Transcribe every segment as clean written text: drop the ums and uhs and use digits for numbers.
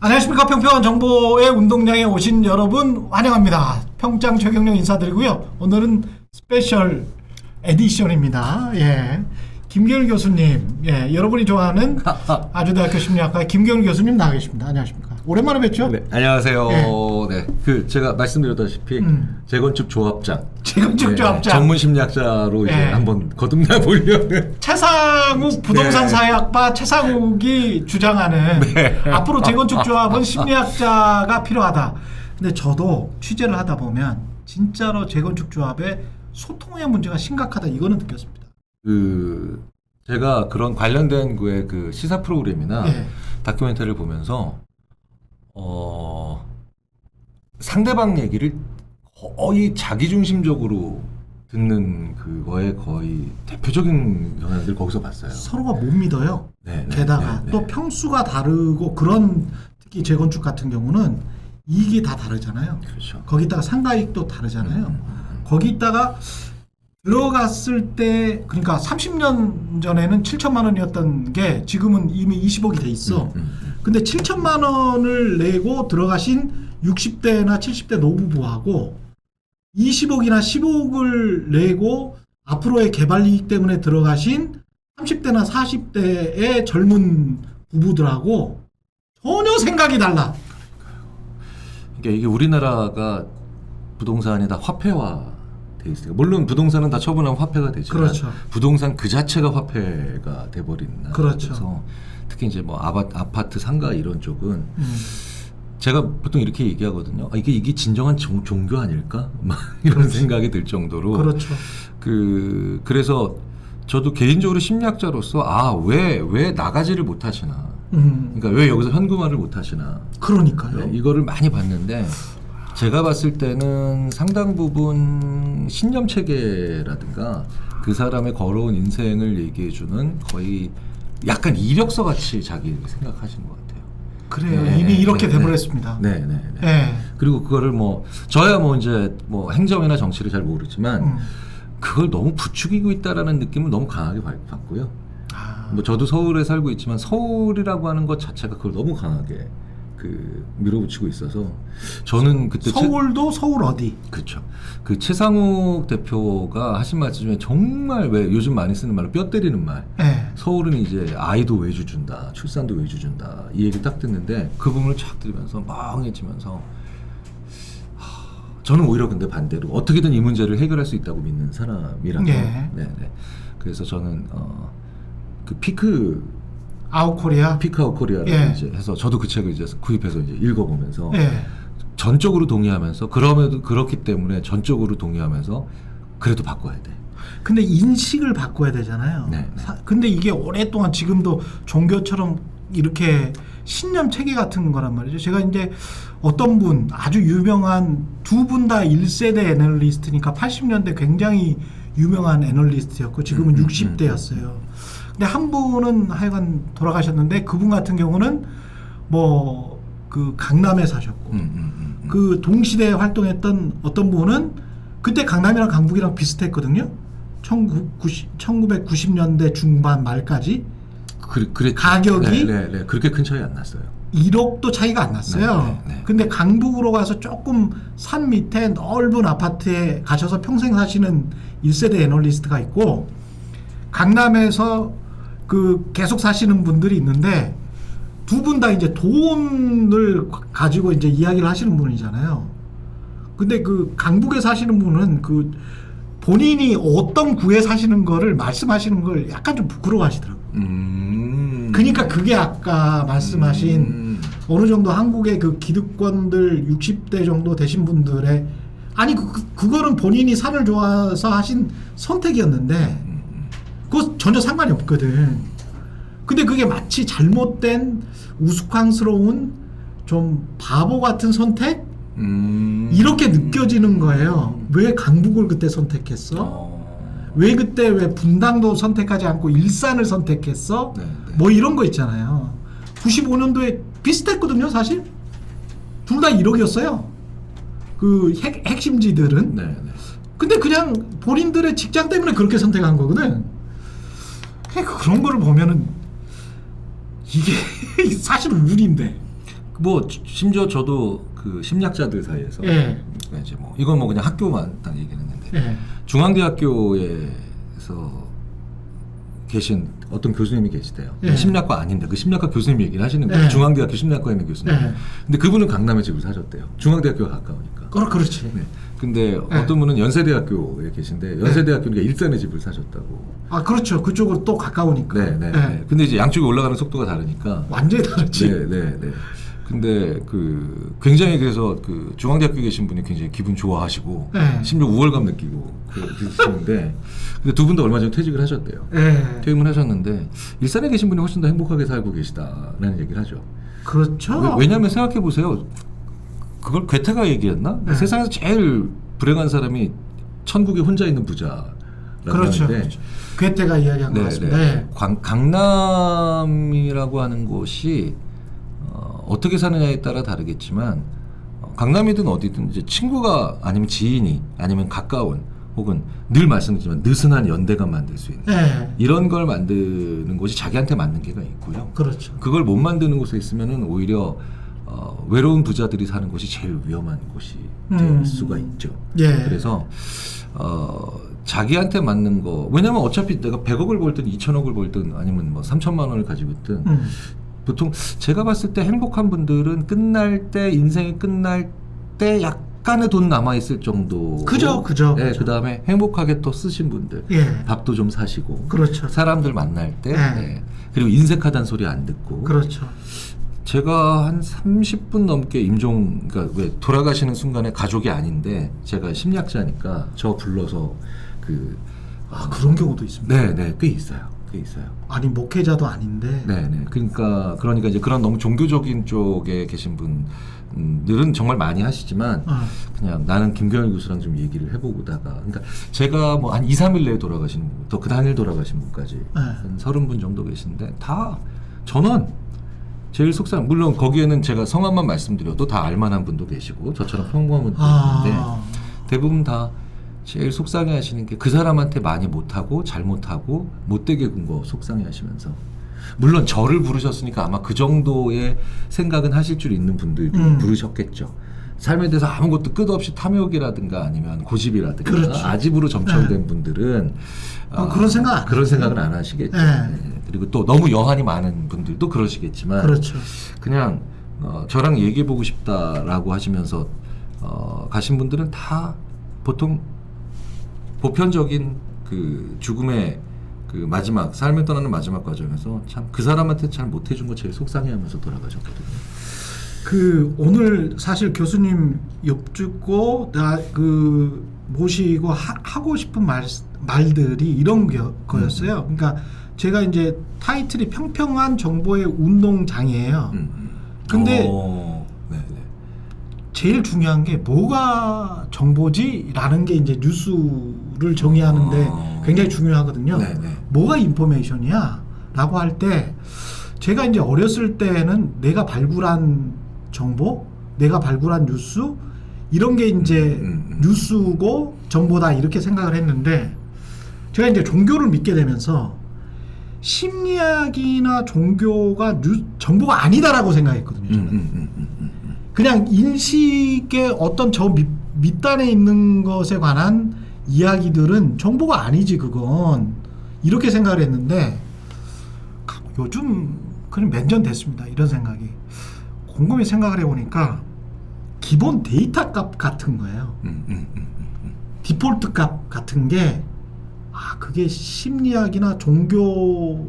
안녕하십니까. 평평한 정보의 운동장에 오신 여러분 환영합니다. 평장 최경영 인사드리고요. 오늘은 스페셜 에디션입니다. 예, 김경일 교수님, 예, 여러분이 좋아하는 아주대학교 심리학과의 김경일 교수님 나와 계십니다. 안녕하십니까. 오랜만에 뵙죠? 네, 안녕하세요. 예. 네, 제가 말씀드렸다시피 재건축 조합장, 재건축 조합장, 전문 심리학자로 이제 한번 거듭나 보려는 최상욱 부동산 사회학과 최상욱이 주장하는 앞으로 재건축 조합은 심리학자가 필요하다. 근데 저도 취재를 하다 보면 진짜로 재건축 조합의 소통의 문제가 심각하다, 이거는 느꼈습니다. 제가 그런 관련된 그 시사 프로그램이나 다큐멘터리를 보면서 상대방 얘기를 거의 자기중심적으로 듣는 그거에 거의 대표적인 경향들을 거기서 봤어요. 서로가 못 믿어요. 게다가 또 평수가 다르고, 그런 특히 재건축 같은 경우는 이익이 다 다르잖아요. 그렇죠. 거기다가 상가이익도 다르잖아요. 거기다가 들어갔을 때, 그러니까 30년 전에는 7천만 원이었던 게 지금은 이미 20억이 돼 있어. 근데 7천만 원을 내고 들어가신 60대나 70대 노부부하고 20억이나 10억을 내고 앞으로의 개발 이익 때문에 들어가신 30대나 40대의 젊은 부부들하고 전혀 생각이 달라. 그러니까 이게 우리나라가 부동산이 다 화폐화 돼 있어요. 물론 부동산은 다 처분하면 화폐가 되지만, 그렇죠. 부동산 그 자체가 화폐가 돼버린 나라. 그렇죠. 그래서 특히 이제 뭐 아파트 상가 이런 쪽은 제가 보통 이렇게 얘기하거든요. 이게 진정한 종교 아닐까? 막 이런 그렇지. 생각이 들 정도로. 그렇죠. 그래서 저도 개인적으로 심리학자로서 왜 나가지를 못하시나. 그러니까 왜 여기서 현금화를 못하시나. 그러니까요. 네, 이거를 많이 봤는데, 제가 봤을 때는 상당 부분 신념 체계라든가 그 사람의 걸어온 인생을 얘기해주는 거의 약간 이력서 같이 자기 생각하시는 것 같아요. 그래요. 이미 이렇게 돼버렸습니다. 네. 네. 그리고 그거를 저야 이제 행정이나 정치를 잘 모르지만 그걸 너무 부추기고 있다라는 느낌을 너무 강하게 받고요. 저도 서울에 살고 있지만 서울이라고 하는 것 자체가 그걸 너무 강하게 밀어붙이고 있어서, 저는 그때 서울도 서울 어디? 그렇죠. 그 최상욱 대표가 하신 말씀 중에 정말, 왜 요즘 많이 쓰는 말로 뼈 때리는 말. 서울은 이제 아이도 외주 준다, 출산도 외주 준다, 이 얘기 딱 듣는데 그 부분을 쫙 들으면서 멍해지면서, 저는 오히려 근데 반대로 어떻게든 이 문제를 해결할 수 있다고 믿는 사람이라서. 그래서 저는 그 아웃 코리아? 피크아웃 코리아를 이제 해서, 저도 그 책을 이제 구입해서 이제 읽어보면서 전적으로 동의하면서, 그럼에도 그렇기 때문에 전적으로 동의하면서 그래도 바꿔야 돼. 근데 인식을 바꿔야 되잖아요. 근데 이게 오랫동안 지금도 종교처럼 이렇게 신념 체계 같은 거란 말이죠. 제가 이제 어떤 분, 아주 유명한 두 분 다 1세대 애널리스트니까 80년대 굉장히 유명한 애널리스트였고 지금은 60대였어요. 근데 한 분은 하여간 돌아가셨는데, 그분 같은 경우는 그 강남에 사셨고, 그 동시대에 활동했던 어떤 분은 그때 강남이랑 강북이랑 비슷했거든요. 1990년대 중반 말까지. 가격이 그렇게 큰 차이 안 났어요. 1억도 차이가 안 났어요. 근데 강북으로 가서 조금 산 밑에 넓은 아파트에 가셔서 평생 사시는 1세대 애널리스트가 있고, 강남에서 계속 사시는 분들이 있는데, 두 분 다 이제 돈을 가지고 이제 이야기를 하시는 분이잖아요. 근데 강북에 사시는 분은 본인이 어떤 구에 사시는 거를 말씀하시는 걸 약간 좀 부끄러워하시더라고요. 그러니까 그게 아까 말씀하신 어느 정도 한국의 기득권들 60대 정도 되신 분들의, 그거는 본인이 산을 좋아서 하신 선택이었는데 그거 전혀 상관이 없거든. 근데 그게 마치 잘못된 우스꽝스러운 좀 바보 같은 선택? 이렇게 느껴지는 거예요. 왜 강북을 그때 선택했어? 왜 분당도 선택하지 않고 일산을 선택했어? 이런 거 있잖아요. 95년도에 비슷했거든요, 사실. 둘 다 1억이었어요. 핵심지들은. 근데 그냥 본인들의 직장 때문에 그렇게 선택한 거거든. 그런 거를 보면은 이게 사실은 운인데. 뭐 심지어 저도 그 심리학자들 사이에서 예. 이제 뭐 이건 뭐 그냥 학교만 딱 얘기는 했는데 예. 중앙대학교에서 계신 어떤 교수님이 계시대요. 예. 심리학과 아닌데 그 심리학과 교수님 얘기를 하시는 거예요. 예. 중앙대학교 심리학과에 있는 교수님. 예. 근데 그분은 강남에 집을 사셨대요. 중앙대학교가 가까우니까. 그렇지. 네. 근데 어떤 분은 연세대학교에 계신데 연세대학교니까 일산에 집을 사셨다고. 아 그렇죠. 그쪽은 또 가까우니까. 네. 근데 이제 양쪽이 올라가는 속도가 다르니까. 완전히 다르지. 네. 근데 그 굉장히 그래서 그 중앙대학교에 계신 분이 굉장히 기분 좋아하시고 네. 심지어 우월감 느끼고 그러시는데 근데 두 분 다 얼마 전에 퇴직을 하셨대요. 네. 퇴임을 하셨는데 일산에 계신 분이 훨씬 더 행복하게 살고 계시다라는 얘기를 하죠. 그렇죠. 왜냐하면 생각해 보세요. 그걸 괴테가 얘기했나? 네. 세상에서 제일 불행한 사람이 천국에 혼자 있는 부자라고 그렇죠. 하는데 그렇죠. 괴테가 이야기한 것 같습니다. 네. 강남이라고 하는 곳이 어떻게 사느냐에 따라 다르겠지만 강남이든 어디든 이제 친구가 아니면 지인이 아니면 가까운 혹은 늘 말씀드리지만 느슨한 연대감 만들 수 있는 네. 이런 걸 만드는 곳이 자기한테 맞는 게가 있고요. 그렇죠. 그걸 못 만드는 곳에 있으면은 오히려 외로운 부자들이 사는 곳이 제일 위험한 곳이 될 수가 있죠. 예. 그래서 자기한테 맞는 거 왜냐면 어차피 내가 100억을 벌든 2천억을 벌든 아니면 뭐 3천만 원을 가지고 있든 보통 제가 봤을 때 행복한 분들은 끝날 때 인생이 끝날 때 약간의 돈 남아 있을 정도. 그죠. 네, 그 다음에 행복하게 또 쓰신 분들. 예. 밥도 좀 사시고. 그렇죠. 사람들 만날 때. 예. 네. 그리고 인색하다는 소리 안 듣고. 그렇죠. 제가 한 30분 넘게 임종, 그러니까 왜 돌아가시는 순간에 가족이 아닌데 제가 심리학자니까 저 불러서 그런 경우도 있습니다. 네, 꽤 있어요. 아니 목회자도 아닌데. 네. 그러니까 이제 그런 너무 종교적인 쪽에 계신 분들은 정말 많이 하시지만 그냥 나는 김경일 교수랑 좀 얘기를 해보다가 그러니까 제가 뭐 한 2, 3일 내에 돌아가신 분, 또 그 당일 돌아가신 분까지 한 30분 정도 계신데 다 전원 제일 속상 물론 거기에는 제가 성함만 말씀드려도 다 알만한 분도 계시고 저처럼 평범한 분도 있는데 대부분 다 제일 속상해 하시는 게 그 사람한테 많이 못하고 잘못하고 못되게 군 거 속상해 하시면서 물론 저를 부르셨으니까 아마 그 정도의 생각은 하실 줄 있는 분들이 부르셨겠죠. 삶에 대해서 아무것도 끝없이 탐욕이라든가 아니면 고집이라든가 그렇죠. 아집으로 점철된 분들은 그런 생각 그런 생각은 안 하시겠죠. 네. 그리고 또 너무 여한이 많은 분들도 그러시겠지만 그렇죠. 그냥 저랑 얘기해보고 싶다라고 하시면서 가신 분들은 다 보통 보편적인 그 죽음의 그 마지막 삶을 떠나는 마지막 과정에서 참 그 사람한테 잘 못해준 거 제일 속상해하면서 돌아가셨거든요. 오늘 사실 교수님 엽죽고 나 모시고 하고 싶은 말들이 이런 거였어요. 그러니까 제가 이제 타이틀이 평평한 정보의 운동장이에요. 근데 제일 중요한 게 뭐가 정보지라는 게 이제 뉴스를 정의하는데 굉장히 중요하거든요. 뭐가 인포메이션이야? 라고 할 때 제가 이제 어렸을 때는 내가 발굴한 정보, 내가 발굴한 뉴스 이런 게 이제 뉴스고 정보다 이렇게 생각을 했는데 제가 이제 종교를 믿게 되면서 심리학이나 종교가 정보가 아니다라고 생각했거든요. 저는. 그냥 인식의 어떤 저 밑단에 있는 것에 관한 이야기들은 정보가 아니지 그건 이렇게 생각을 했는데 요즘 그냥 몇 년 됐습니다. 이런 생각이 곰곰이 생각을 해보니까 기본 데이터 값 같은 거예요. 디폴트 값 같은 게 그게 심리학이나 종교에서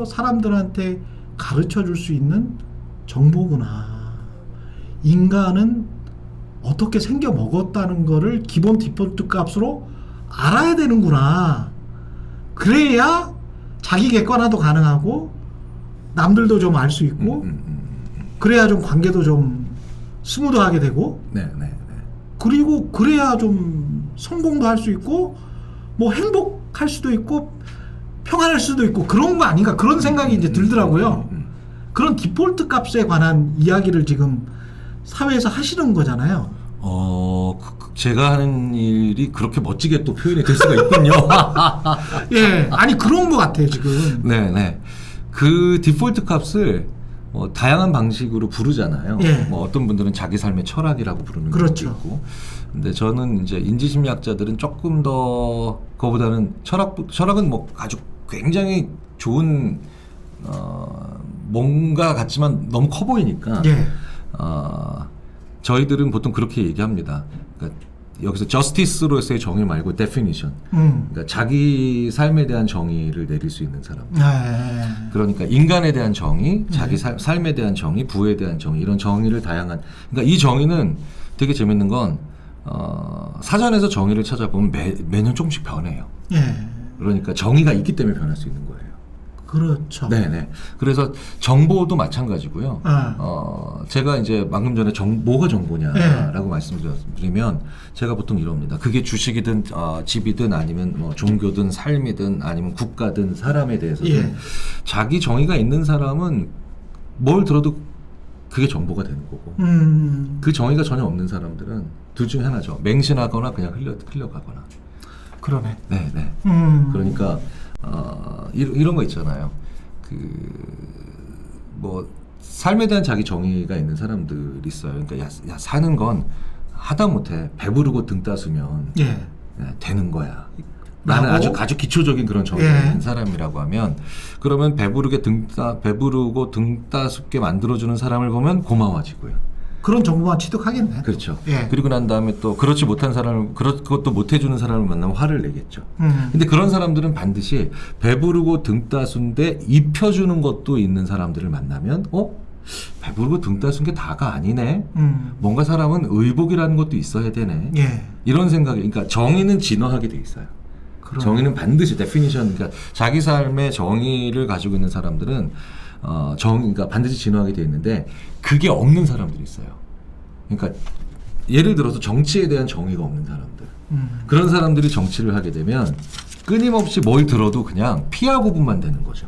사람들한테 가르쳐 줄 수 있는 정보구나. 인간은 어떻게 생겨 먹었다는 거를 기본 디폴트 값으로 알아야 되는구나. 그래야 자기 객관화도 가능하고 남들도 좀 알 수 있고 그래야 좀 관계도 좀 스무드하게 되고 그리고 그래야 좀 성공도 할 수 있고 뭐 행복할 수도 있고 평안할 수도 있고 그런 거 아닌가 그런 생각이 이제 들더라고요. 그런 디폴트 값에 관한 이야기를 지금 사회에서 하시는 거잖아요. 제가 하는 일이 그렇게 멋지게 또 표현이 될 수가 있군요. 예, 아니 그런 것 같아요 지금. 그 디폴트 값을 다양한 방식으로 부르잖아요. 예. 뭐 어떤 분들은 자기 삶의 철학이라고 부르는 그렇죠. 경우도 있고. 근데 저는 이제 인지심리학자들은 조금 더 그거보다는 철학은 뭐 아주 굉장히 좋은 뭔가 같지만 너무 커 보이니까 예. 저희들은 보통 그렇게 얘기합니다. 그러니까 여기서 저스티스로서의 정의 말고 데피니션. 그러니까 자기 삶에 대한 정의를 내릴 수 있는 사람. 그러니까 인간에 대한 정의, 자기 삶에 대한 정의, 부에 대한 정의, 이런 정의를 다양한. 그러니까 이 정의는 되게 재밌는 건 사전에서 정의를 찾아보면 매년 조금씩 변해요. 예. 그러니까 정의가 있기 때문에 변할 수 있는 거예요. 그렇죠. 네네. 그래서 정보도 마찬가지고요. 제가 이제 방금 전에 뭐가 정보냐라고 말씀드리면 제가 보통 이럽니다. 그게 주식이든 집이든 아니면 뭐 종교든 삶이든 아니면 국가든 사람에 대해서는 자기 정의가 있는 사람은 뭘 들어도 그게 정보가 되는 거고 그 정의가 전혀 없는 사람들은 둘 중에 하나죠. 맹신하거나 그냥 흘려가거나. 그러네. 네네. 그러니까 이런 거 있잖아요. 뭐 삶에 대한 자기 정의가 있는 사람들이 있어요. 그러니까 야 사는 건 하다못해 배부르고 등 따수면 되는 거야. 나는 아주 기초적인 그런 정의가 있는 사람이라고 하면 그러면 배부르고 등 따숩게 만들어주는 사람을 보면 고마워지고요. 그런 정보만 취득하겠네. 그렇죠. 그리고 난 다음에 또 그렇지 못한 사람을 그것도 못 해주는 사람을 만나면 화를 내겠죠. 근데 그런 사람들은 반드시 배부르고 등 따순데 입혀주는 것도 있는 사람들을 만나면 배부르고 등 따순 게 다가 아니네. 뭔가 사람은 의복이라는 것도 있어야 되네. 이런 생각이. 그러니까 정의는 진화하게 돼 있어요. 정의는 반드시 데피니션. 그러니까 자기 삶의 정의를 가지고 있는 사람들은 그러니까 반드시 진화하게 돼 있는데 그게 없는 사람들이 있어요. 그러니까 예를 들어서 정치에 대한 정의가 없는 사람들. 그런 사람들이 정치를 하게 되면 끊임없이 뭘 들어도 그냥 피하고분만 되는 거죠.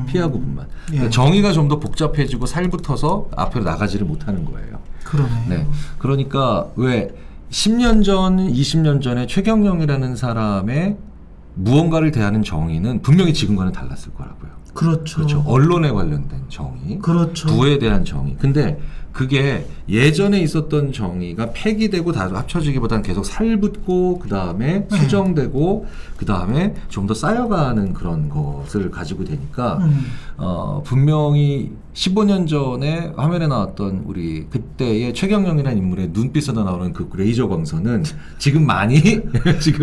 피하고분만. 그러니까 정의가 좀 더 복잡해지고 살붙어서 앞으로 나가지를 못하는 거예요. 그러네. 네. 그러니까 왜 10년 전, 20년 전에 최경영이라는 사람의 무언가를 대하는 정의는 분명히 지금과는 달랐을 거라고요. 그렇죠. 언론에 관련된 정의, 그렇죠. 부에 대한 정의. 근데 그게 예전에 있었던 정의가 폐기되고 다 합쳐지기보다는 계속 살붙고 그 다음에 수정되고 그 다음에 좀 더 쌓여가는 그런 것을 가지고 되니까 분명히 15년 전에 화면에 나왔던 우리 그때의 최경영이라는 인물의 눈빛에서 나오는 그 레이저 광선은 지금 많이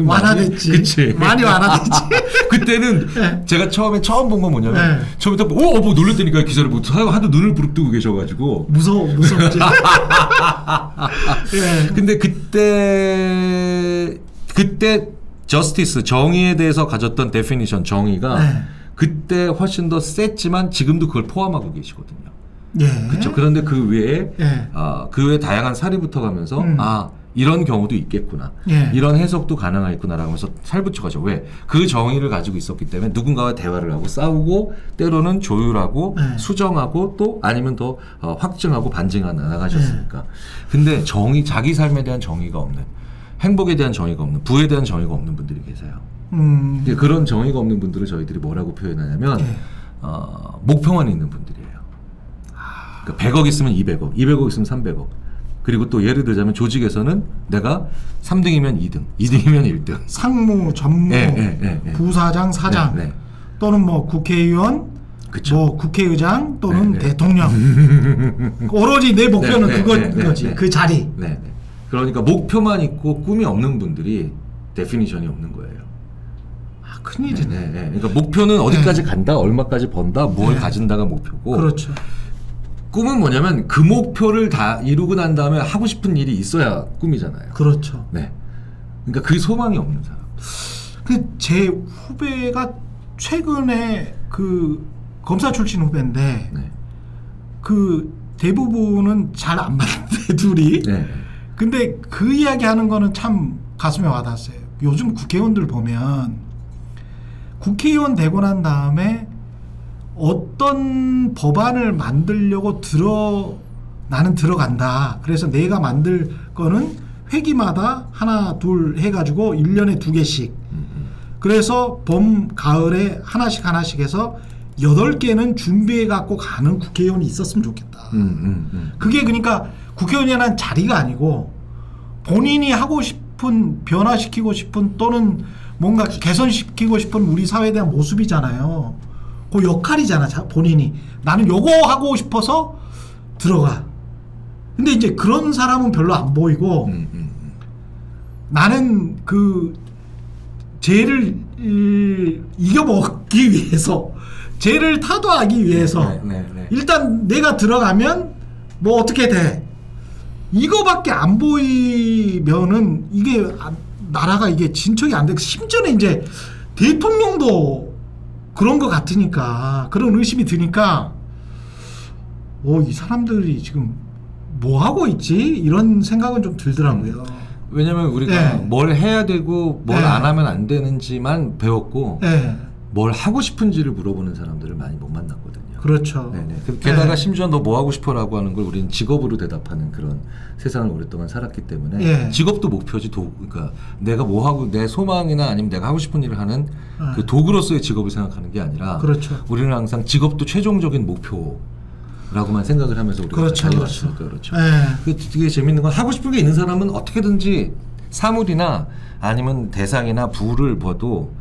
완화됐지. 그치? 많이 완화됐지. 그때는 제가 처음 본 건 뭐냐면 처음에 딱 뭐 놀랬다니까 기사를 못 하도 눈을 부릅뜨고 계셔가지고 무섭지. 근데 그때 저스티스 정의에 대해서 가졌던 데피니션 정의가 그때 훨씬 더 셌지만 지금도 그걸 포함하고 계시거든요. 그렇죠. 그런데 그 외에 그 외에 다양한 살이 붙어가면서 이런 경우도 있겠구나. 이런 해석도 가능하겠구나라고 하면서 살붙여가죠. 왜? 그 정의를 가지고 있었기 때문에 누군가와 대화를 하고 싸우고 때로는 조율하고 수정하고 또 아니면 더 확증하고 반증해 나가셨으니까. 근데 자기 삶에 대한 정의가 없는, 행복에 대한 정의가 없는, 부에 대한 정의가 없는 분들이 계세요. 그런 정의가 없는 분들을 저희들이 뭐라고 표현하냐면 목표만 있는 분들이에요. 그러니까 100억 있으면 200억, 200억 있으면 300억. 그리고 또 예를 들자면 조직에서는 내가 3등이면 2등, 2등이면 1등. 상무, 전무, 부사장, 사장 또는 뭐 국회의원, 뭐 국회의장 또는 대통령. 오로지 내 목표는 그거지. 그 자리. 그러니까 목표만 있고 꿈이 없는 분들이 데피니션이 없는 거예요. 큰일이네. 그러니까 목표는 어디까지 간다, 얼마까지 번다, 뭘 가진다가 목표고. 그렇죠. 꿈은 뭐냐면 그 목표를 다 이루고 난 다음에 하고 싶은 일이 있어야 꿈이잖아요. 그렇죠. 그러니까 그 소망이 없는 사람. 제 후배가 최근에 그 검사 출신 후배인데 그 대부분은 잘 안 맞는데 둘이. 근데 그 이야기 하는 거는 참 가슴에 와닿았어요. 요즘 국회의원들 보면 국회의원 되고 난 다음에 어떤 법안을 만들려고 나는 들어간다. 그래서 내가 만들 거는 회기마다 하나 둘 해가지고 1년에 2개씩. 그래서 봄 가을에 하나씩 해서 8개는 준비해 갖고 가는 국회의원이 있었으면 좋겠다. 그게 그러니까 국회의원이라는 자리가 아니고 본인이 하고 싶은 변화시키고 싶은 또는 뭔가 개선시키고 싶은 우리 사회에 대한 모습이잖아요. 그 역할이잖아. 본인이 나는 요거 하고 싶어서 들어가. 근데 이제 그런 사람은 별로 안 보이고 나는 그 죄를 이겨먹기 위해서 죄를 타도하기 위해서 일단 내가 들어가면 뭐 어떻게 돼 이거밖에 안 보이면은 이게 나라가 이게 진척이 안 돼. 심지어는 이제 대통령도 그런 것 같으니까 그런 의심이 드니까 이 사람들이 지금 뭐 하고 있지 이런 생각은 좀 들더라고요. 왜냐면 우리가 뭘 해야 되고 뭘 안 하면 안 되는지만 배웠고 뭘 하고 싶은지를 물어보는 사람들을 많이 못 만났거든요. 그렇죠. 게다가 심지어 너 뭐 하고 싶어라고 하는 걸 우리는 직업으로 대답하는 그런 세상을 오랫동안 살았기 때문에 직업도 목표지 그러니까 내가 뭐 하고 내 소망이나 아니면 내가 하고 싶은 일을 하는 그 도구로서의 직업을 생각하는 게 아니라 그렇죠. 우리는 항상 직업도 최종적인 목표라고만 생각을 하면서 우리가 달려왔으니까 그렇죠. 되게 재밌는 건 하고 싶은 게 있는 사람은 어떻게든지 사물이나 아니면 대상이나 부를 봐도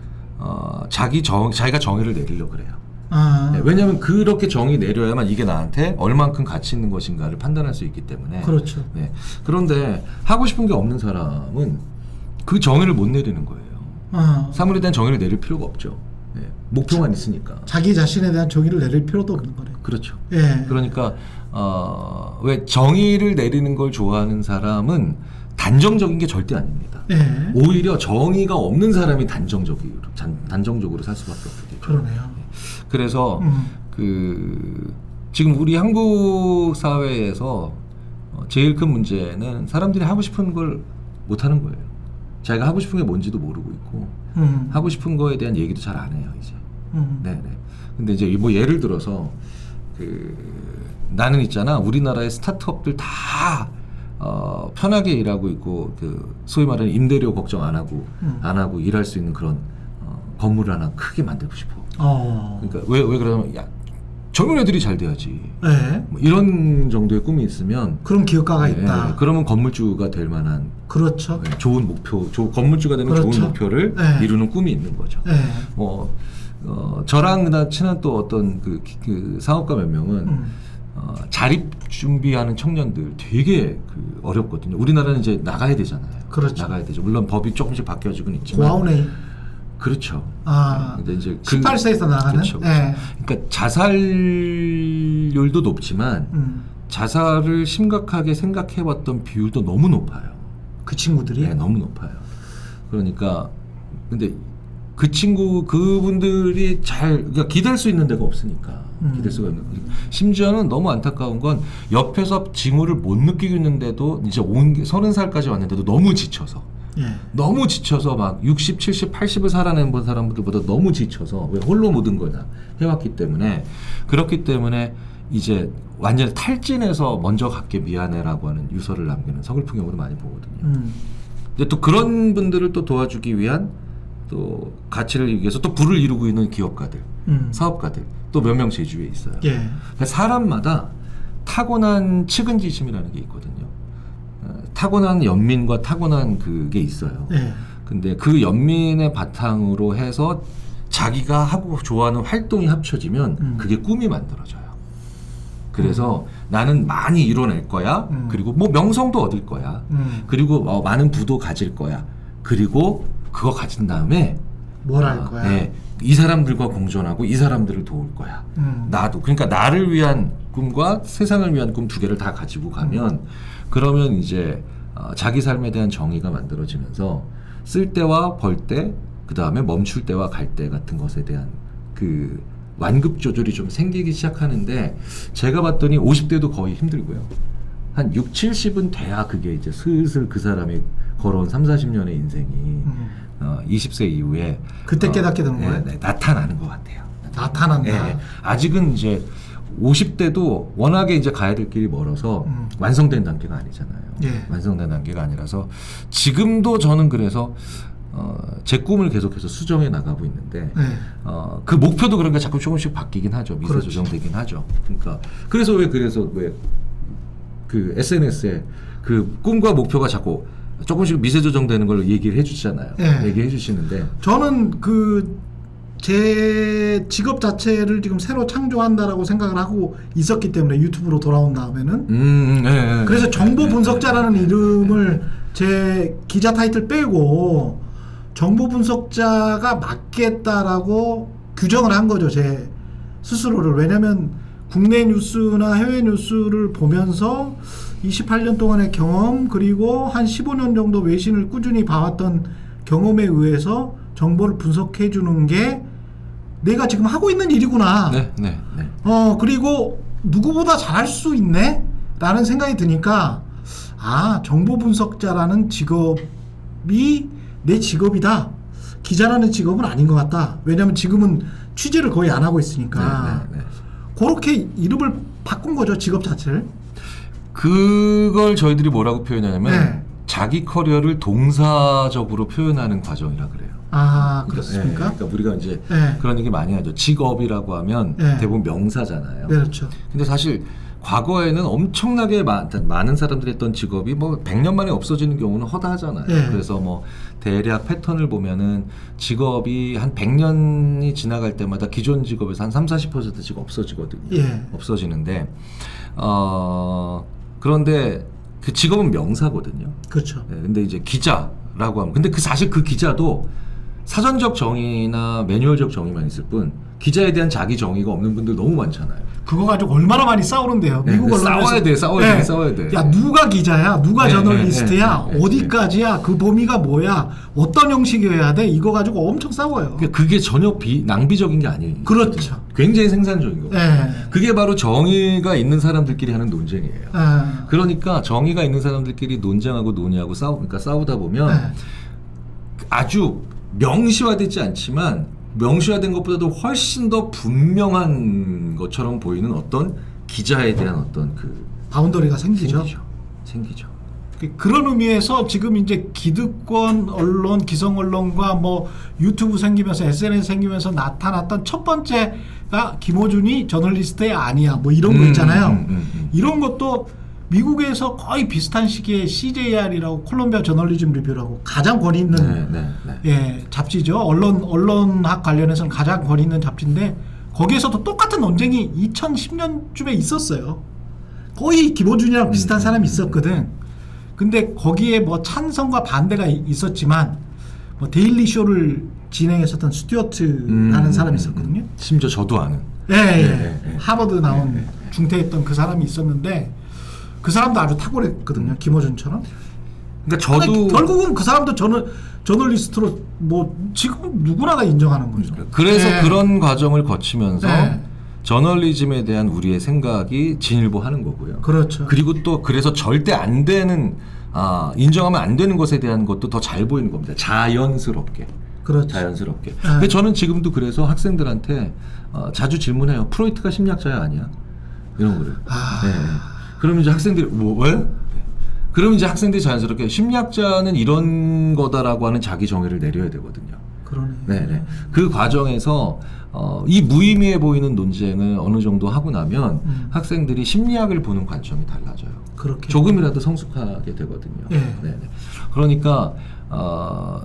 자기가 정의를 내리려고 그래요. 왜냐하면 그렇게 정의 내려야만 이게 나한테 얼만큼 가치 있는 것인가를 판단할 수 있기 때문에. 그렇죠. 그런데 하고 싶은 게 없는 사람은 그 정의를 못 내리는 거예요. 사물에 대한 정의를 내릴 필요가 없죠. 목표만 있으니까. 자기 자신에 대한 정의를 내릴 필요도 없는 거네요. 그렇죠. 그러니까 왜 정의를 내리는 걸 좋아하는 사람은 단정적인 게 절대 아닙니다. 오히려 정의가 없는 사람이 단정적으로 살 수밖에 없거든요. 그러네요. 그래서 지금 우리 한국 사회에서 제일 큰 문제는 사람들이 하고 싶은 걸 못 하는 거예요. 자기가 하고 싶은 게 뭔지도 모르고 있고 하고 싶은 거에 대한 얘기도 잘 안 해요 이제. 근데 이제 뭐 예를 들어서 나는 있잖아 우리나라의 스타트업들 다 편하게 일하고 있고 소위 말하는 임대료 걱정 안 하고 일할 수 있는 그런 건물을 하나 크게 만들고 싶어. 그러니까 왜 그러냐면 젊은 애들이 잘 돼야지. 뭐 이런 정도의 꿈이 있으면 그런 기업가가 있다. 그러면 건물주가 될 만한 그렇죠. 좋은 목표, 건물주가 되는 그렇죠. 좋은 목표를 이루는 꿈이 있는 거죠. 저랑 친한 또 어떤 그 사업가 몇 명은 자립 준비하는 청년들 되게 어렵거든요. 우리나라는 이제 나가야 되잖아요. 그렇죠. 나가야 되죠. 물론 법이 조금씩 바뀌어지고는 있지만. 고아원에. 그렇죠. 근데 이제 18세에서 나가는. 그렇죠. 그러니까 자살률도 높지만 자살을 심각하게 생각해봤던 비율도 너무 높아요. 그 친구들이? 너무 높아요. 그러니까 근데 그분들이 그러니까 기댈 수 있는 데가 없으니까 기댈 수가 있는. 심지어는 너무 안타까운 건 옆에서 징후를 못 느끼고 있는데도 이제 30살까지 왔는데도 너무 지쳐서. 너무 지쳐서 막 60, 70, 80을 살아낸 사람들보다 너무 지쳐서 왜 홀로 모든 거냐 해왔기 때문에 그렇기 때문에 이제 완전히 탈진해서 먼저 갈게 미안해라고 하는 유서를 남기는 서글픈 경우를 많이 보거든요. 근데 또 그런 분들을 또 도와주기 위한 또 가치를 위해서 또 부를 이루고 있는 기업가들, 사업가들 또 몇 명 제주에 있어요. 그러니까 사람마다 타고난 측은지심이라는 게 있거든요. 타고난 연민과 타고난 그게 있어요. 근데 그 연민의 바탕으로 해서 자기가 하고 좋아하는 활동이 합쳐지면 그게 꿈이 만들어져요. 그래서 나는 많이 이뤄낼 거야. 그리고 뭐 명성도 얻을 거야. 그리고 많은 부도 가질 거야. 그리고 그거 가진 다음에 뭘 할 거야? 이 사람들과 공존하고 이 사람들을 도울 거야. 나도. 그러니까 나를 위한 꿈과 세상을 위한 꿈 두 개를 다 가지고 가면 그러면 이제 자기 삶에 대한 정의가 만들어지면서 쓸 때와 벌 때, 그 다음에 멈출 때와 갈 때 같은 것에 대한 그 완급 조절이 좀 생기기 시작하는데 제가 봤더니 50대도 거의 힘들고요. 한 6, 70은 돼야 그게 이제 슬슬 그 사람이 걸어온 3, 40년의 인생이 20세 이후에 그때 깨닫게 되는 거예요? 나타나는 것 같아요. 나타난다. 아직은 이제 50대도 워낙에 이제 가야 될 길이 멀어서 완성된 단계가 아니잖아요. 완성된 단계가 아니라서 지금도 저는 그래서 제 꿈을 계속해서 수정해 나가고 있는데 네. 그 목표도 그러니까 자꾸 조금씩 바뀌긴 하죠. 미세 그렇죠. 조정되긴 하죠. 그러니까 그래서 왜 그 SNS에 그 꿈과 목표가 자꾸 조금씩 미세 조정되는 걸 얘기를 해주시잖아요. 네. 얘기해 주시는데 저는 제 직업 자체를 지금 새로 창조한다라고 생각을 하고 있었기 때문에 유튜브로 돌아온 다음에는 네, 그래서 네, 정보 네, 분석자라는 네, 네, 이름을 제 기자 타이틀 빼고 정보 분석자가 맞겠다라고 규정을 한 거죠, 제 스스로를. 왜냐면 국내 뉴스나 해외 뉴스를 보면서 28년 동안의 경험 그리고 한 15년 정도 외신을 꾸준히 봐왔던 경험에 의해서 정보를 분석해 주는 게 내가 지금 하고 있는 일이구나. 네, 네, 네. 그리고 누구보다 잘할 수 있네? 라는 생각이 드니까 정보 분석자라는 직업이 내 직업이다. 기자라는 직업은 아닌 것 같다. 왜냐면 지금은 취재를 거의 안 하고 있으니까. 네, 네, 네. 그렇게 이름을 바꾼 거죠, 직업 자체를. 그걸 저희들이 뭐라고 표현하냐면 네. 자기 커리어를 동사적으로 표현하는 과정이라 그래요. 그렇습니까? 그러니까 우리가 이제 네. 그런 얘기 많이 하죠. 직업이라고 하면 네. 대부분 명사잖아요. 네, 그렇죠. 근데 사실 과거에는 엄청나게 많은 사람들이 했던 직업이 뭐 100년 만에 없어지는 경우는 허다하잖아요. 네. 그래서 뭐 대략 패턴을 보면은 직업이 한 100년이 지나갈 때마다 기존 직업에서 한 30-40%씩 없어지거든요. 예. 없어지는데 그런데 그 직업은 명사거든요. 그렇죠. 네, 근데 이제 기자라고 하면 근데 사실 그 기자도 사전적 정의나 매뉴얼적 정의만 있을 뿐 기자에 대한 자기 정의가 없는 분들 너무 많잖아요. 그거 가지고 얼마나 많이 싸우는데요. 네, 미국 언론에서 싸워야 돼. 야, 누가 기자야? 누가 네, 저널리스트야? 네, 네, 어디까지야? 그 범위가 뭐야? 어떤 형식이어야 돼? 이거 가지고 엄청 싸워요. 그게 전혀 낭비적인 게 아니에요. 그렇죠. 굉장히 생산적인 거고. 네. 그게 바로 정의가 있는 사람들끼리 하는 논쟁이에요. 네. 그러니까 정의가 있는 사람들끼리 논쟁하고 논의하고 그러니까 싸우다 보면 네. 아주 명시화되지 않지만 명시화된 것보다도 훨씬 더 분명한 것처럼 보이는 어떤 기자에 대한 어떤 그 바운더리가 생기죠. 생기죠. 그런 의미에서 지금 이제 기득권 언론, 기성 언론과 뭐 유튜브 생기면서 SNS 생기면서 나타났던 첫 번째가 김어준이 저널리스트의 아니야. 뭐 이런 거 있잖아요. 이런 것도 미국에서 거의 비슷한 시기에 CJR이라고 콜롬비아 저널리즘 리뷰라고 가장 권위 있는 잡지죠. 언론학 관련해서는 가장 권위 있는 잡지인데 거기에서도 똑같은 논쟁이 2010년쯤에 있었어요. 거의 김어준이랑 비슷한 사람이 있었거든. 근데 거기에 뭐 찬성과 반대가 있었지만 뭐 데일리 쇼를 진행했었던 스튜어트라는 사람이 있었거든요. 심지어 저도 아는. 하버드 나온 중퇴했던 그 사람이 있었는데 그 사람도 아주 탁월했거든요. 김어준처럼. 그러니까 저도 결국은 그 사람도 저널리스트로 뭐 지금 누구나 다 인정하는 거죠. 그래서 그런 과정을 거치면서 저널리즘에 대한 우리의 생각이 진일보하는 거고요. 그렇죠. 그리고 또 그래서 절대 안 되는 인정하면 안 되는 것에 대한 것도 더 잘 보이는 겁니다. 자연스럽게. 그렇죠. 자연스럽게. 근데 저는 지금도 그래서 학생들한테 자주 질문해요. 프로이트가 심리학자야 아니야? 이런 거를. 그러면 이제 학생들이 왜? 그러면 이제 학생들이 자연스럽게 심리학자는 이런 거다라고 하는 자기 정의를 내려야 되거든요. 그러네. 그 과정에서 이 무의미해 보이는 논쟁을 어느 정도 하고 나면 학생들이 심리학을 보는 관점이 달라져요. 그렇게 조금이라도 성숙하게 되거든요. 그러니까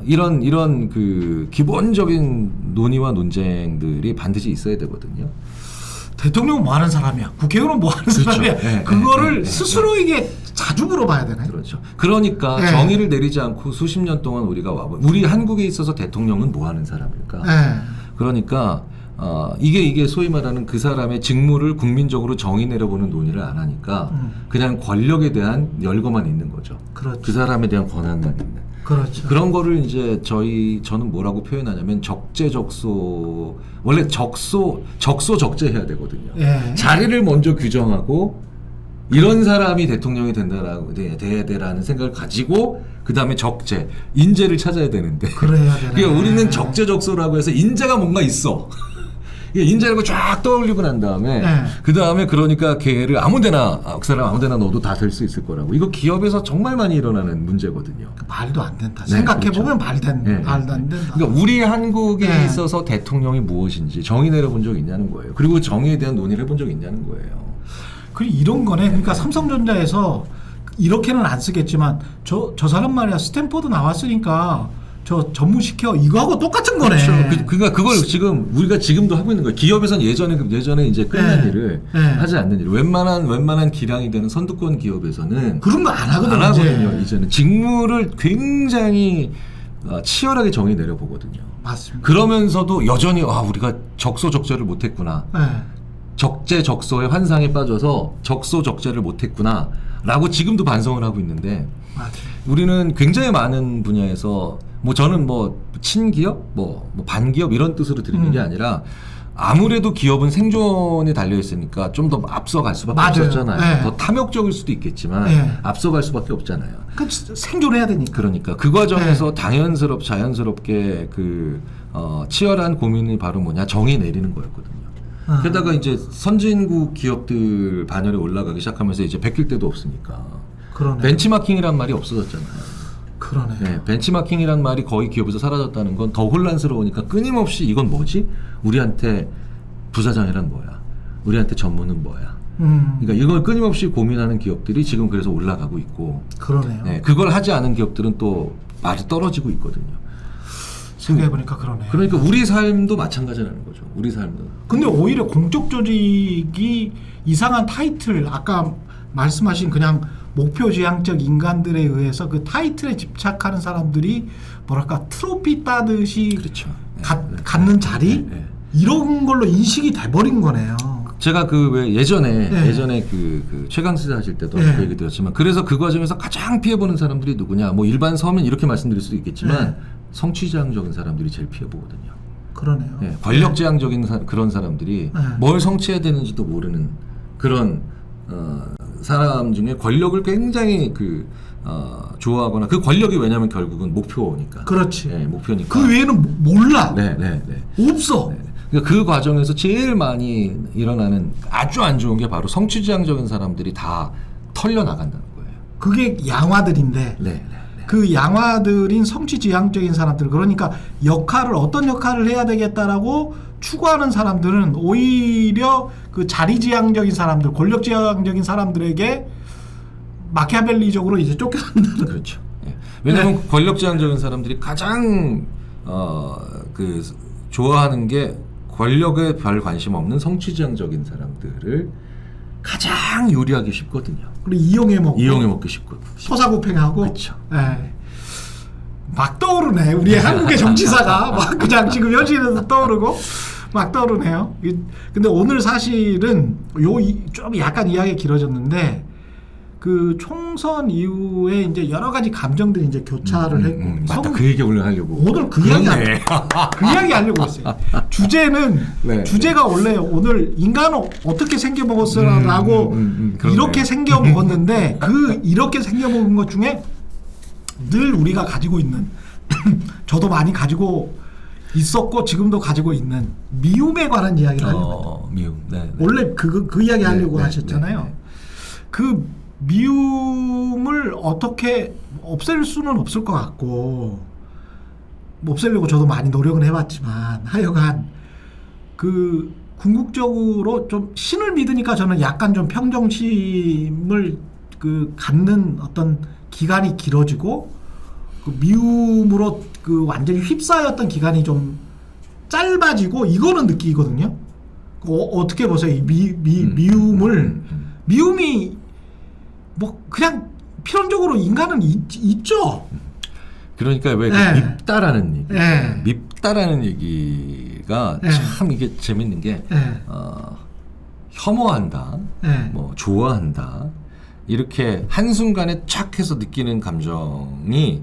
이런 그 기본적인 논의와 논쟁들이 반드시 있어야 되거든요. 대통령은 뭐 하는 사람이야? 국회의원은 뭐 하는 사람이야? 그거를 스스로에게 자주 물어봐야 되네. 그렇죠. 그러니까 정의를 내리지 않고 수십 년 동안 우리 한국에 있어서 대통령은 뭐 하는 사람일까? 그러니까 이게 소위 말하는 그 사람의 직무를 국민적으로 정의 내려보는 논의를 안 하니까 그냥 권력에 대한 열거만 있는 거죠. 그렇죠. 그 사람에 대한 권한만 있는. 그렇죠. 그런 거를 이제 저는 뭐라고 표현하냐면 적재적소. 원래 적소적재해야 되거든요. 자리를 먼저 규정하고 이런 사람이 대통령이 돼야 되라는 생각을 가지고 그 다음에 적재, 인재를 찾아야 되는데. 그래야 되네. 그러니까 우리는 적재적소라고 해서 인재가 뭔가 있어. 인재라고 쫙 떠올리고 난 다음에 네. 그 다음에 그러니까 걔를 아무데나 그 사람 아무데나 넣어도 다 될 수 있을 거라고. 이거 기업에서 정말 많이 일어나는 문제거든요. 말도 안 된다. 네, 생각해보면 그렇죠. 말도 안 된다. 그러니까 우리 한국에 네. 있어서 대통령이 무엇인지 정의 내려본 적 있냐는 거예요. 그리고 정의에 대한 논의를 해본 적 있냐는 거예요. 그리고 이런 거네. 그러니까 삼성전자에서 이렇게는 안 쓰겠지만 저 사람 말이야 스탠포드 나왔으니까 저 전무시켜 이거하고 똑같은 거네. 그렇죠. 그러니까 그걸 지금 우리가 지금도 하고 있는 거예요. 기업에서는 예전에 이제 끝난 네. 일을 네. 하지 않는 일. 웬만한 기량이 되는 선두권 기업에서는 그런 거 안 하거든요. 안 하거든요. 이제는 직무를 굉장히 치열하게 정의 내려보거든요. 맞습니다. 그러면서도 여전히 우리가 적소적절을 못했구나. 네. 적재적소의 환상에 빠져서 적소적재를 못했구나 라고 지금도 반성을 하고 있는데 맞아요. 우리는 굉장히 많은 분야에서 저는 친기업 반기업 이런 뜻으로 드리는 게 아니라 아무래도 기업은 생존에 달려 있으니까 좀 더 앞서갈 수밖에 맞아요. 없었잖아요. 네. 더 탐욕적일 수도 있겠지만 네. 앞서갈 수밖에 없잖아요. 생존해야 되니까. 그러니까 그 과정에서 자연스럽게 치열한 고민이 바로 뭐냐 정의 내리는 거였거든요. 게다가 이제 선진국 기업들 반열에 올라가기 시작하면서 이제 베낄 데도 없으니까 그러네. 벤치마킹이란 말이 없어졌잖아요. 그러네. 네, 벤치마킹이란 말이 거의 기업에서 사라졌다는 건 더 혼란스러우니까 끊임없이 이건 뭐지? 우리한테 부사장이란 뭐야? 우리한테 전문은 뭐야? 그러니까 이걸 끊임없이 고민하는 기업들이 지금 그래서 올라가고 있고 그러네요. 네, 그걸 하지 않은 기업들은 또 말이 떨어지고 있거든요. 생각해보니까 그러네. 그러니까 우리 삶도 마찬가지라는 거죠. 우리 삶도. 근데 오히려 공적 조직이 이상한 타이틀 아까 말씀하신 그냥 목표 지향적 인간들에 의해서 그 타이틀에 집착하는 사람들이 뭐랄까 트로피 따듯이 그렇죠. 갖는 자리 이런 걸로 인식이 돼버린 거네요. 제가 예전에 그 최강시사 하실 때도 그 얘기 드렸지만 그래서 그 과정에서 가장 피해보는 사람들이 누구냐? 일반 서면 이렇게 말씀드릴 수도 있겠지만 성취지향적인 사람들이 제일 피해보거든요. 그러네요. 네, 권력지향적인 그런 사람들이 뭘 성취해야 되는지도 모르는 그런 사람 중에 권력을 굉장히 좋아하거나 그 권력이 왜냐면 결국은 목표니까. 그렇지. 네, 목표니까. 그 외에는 몰라. 네. 없어. 네. 그러니까 그 과정에서 제일 많이 일어나는 아주 안 좋은 게 바로 성취지향적인 사람들이 다 털려 나간다는 거예요. 그게 양화들인데 네. 그 양화들인 성취지향적인 사람들 그러니까 어떤 역할을 해야 되겠다라고 추구하는 사람들은 오히려 그 자리지향적인 사람들 권력지향적인 사람들에게 마키아벨리적으로 이제 쫓겨난다는 그렇죠. 네. 왜냐하면 권력지향적인 사람들이 가장 좋아하는 게 권력에 별 관심 없는 성취지향적인 사람들을 가장 요리하기 쉽거든요. 그리고 이용해 먹기 쉽거든요. 토사구팽하고 그렇죠. 네. 막 떠오르네. 우리 한국의 정치사가 막 그냥 지금 현실에서 떠오르고 막 떠오르네요. 근데 오늘 사실은 좀 약간 이야기 길어졌는데 그 총선 이후에 이제 여러 가지 감정들이 이제 교차를 했고 맞다. 그 얘기 오늘 하려고. 오늘 그 이야기 하려고 했어요. 주제는 주제가 원래 오늘 인간은 어떻게 생겨 먹었어라고 이렇게 생겨 먹었는데 이렇게 생겨 먹은 것 중에 늘 우리가 가지고 있는 저도 많이 가지고 있었고 지금도 가지고 있는 미움에 관한 이야기를 하려고 미움. 네. 원래 그 이야기 하려고 하셨잖아요. 그 미움을 어떻게 없앨 수는 없을 것 같고 없애려고 저도 많이 노력은 해봤지만 하여간 그 궁극적으로 좀 신을 믿으니까 저는 약간 좀 평정심을 갖는 어떤 기간이 길어지고 그 미움으로 완전히 휩싸였던 기간이 좀 짧아지고 이거는 느끼거든요. 어떻게 보세요? 이 미움을 미움이 그냥 필연적으로 인간은 있죠. 그러니까 왜 밉다라는 얘기, 밉다라는 얘기가 참 이게 재밌는 게 혐오한다, 좋아한다 이렇게 한 순간에 착 해서 느끼는 감정이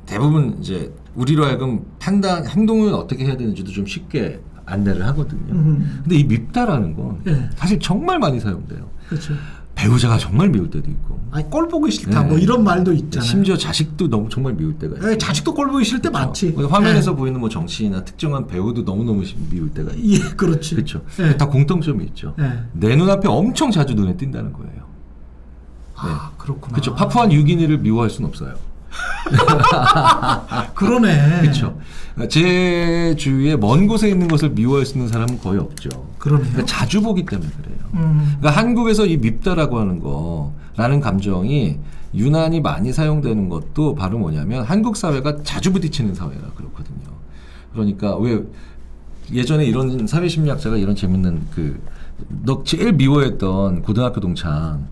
대부분 이제 우리로 하여금 행동을 어떻게 해야 되는지도 좀 쉽게 안내를 하거든요. 근데 이 밉다라는 건 사실 정말 많이 사용돼요. 그렇죠. 배우자가 정말 미울 때도 있고. 아니 꼴 보기 싫다 네. 뭐 이런 말도 있잖아요. 심지어 자식도 너무 정말 미울 때가 있어요. 네, 자식도 꼴 보기 싫을 때 많지. 화면에서 보이는 뭐 정치인이나 특정한 배우도 너무너무 미울 때가 있어요. 예, 그렇지. 그렇죠. 네. 다 공통점이 있죠. 네. 내 눈앞에 엄청 자주 눈에 띈다는 거예요. 아, 그렇구나. 그렇죠. 파푸아 뉴기니를 미워할 수는 없어요. 그러네. 그렇죠. 제 주위에 먼 곳에 있는 것을 미워할 수 있는 사람은 거의 없죠. 그러네요. 그러니까 자주 보기 때문에 그래요. 그러니까 한국에서 이 밉다라고 하는 거라는 감정이 유난히 많이 사용되는 것도 바로 뭐냐면 한국 사회가 자주 부딪히는 사회라 그렇거든요. 그러니까 왜 예전에 이런 사회심리학자가 이런 재밌는 너 제일 미워했던 고등학교 동창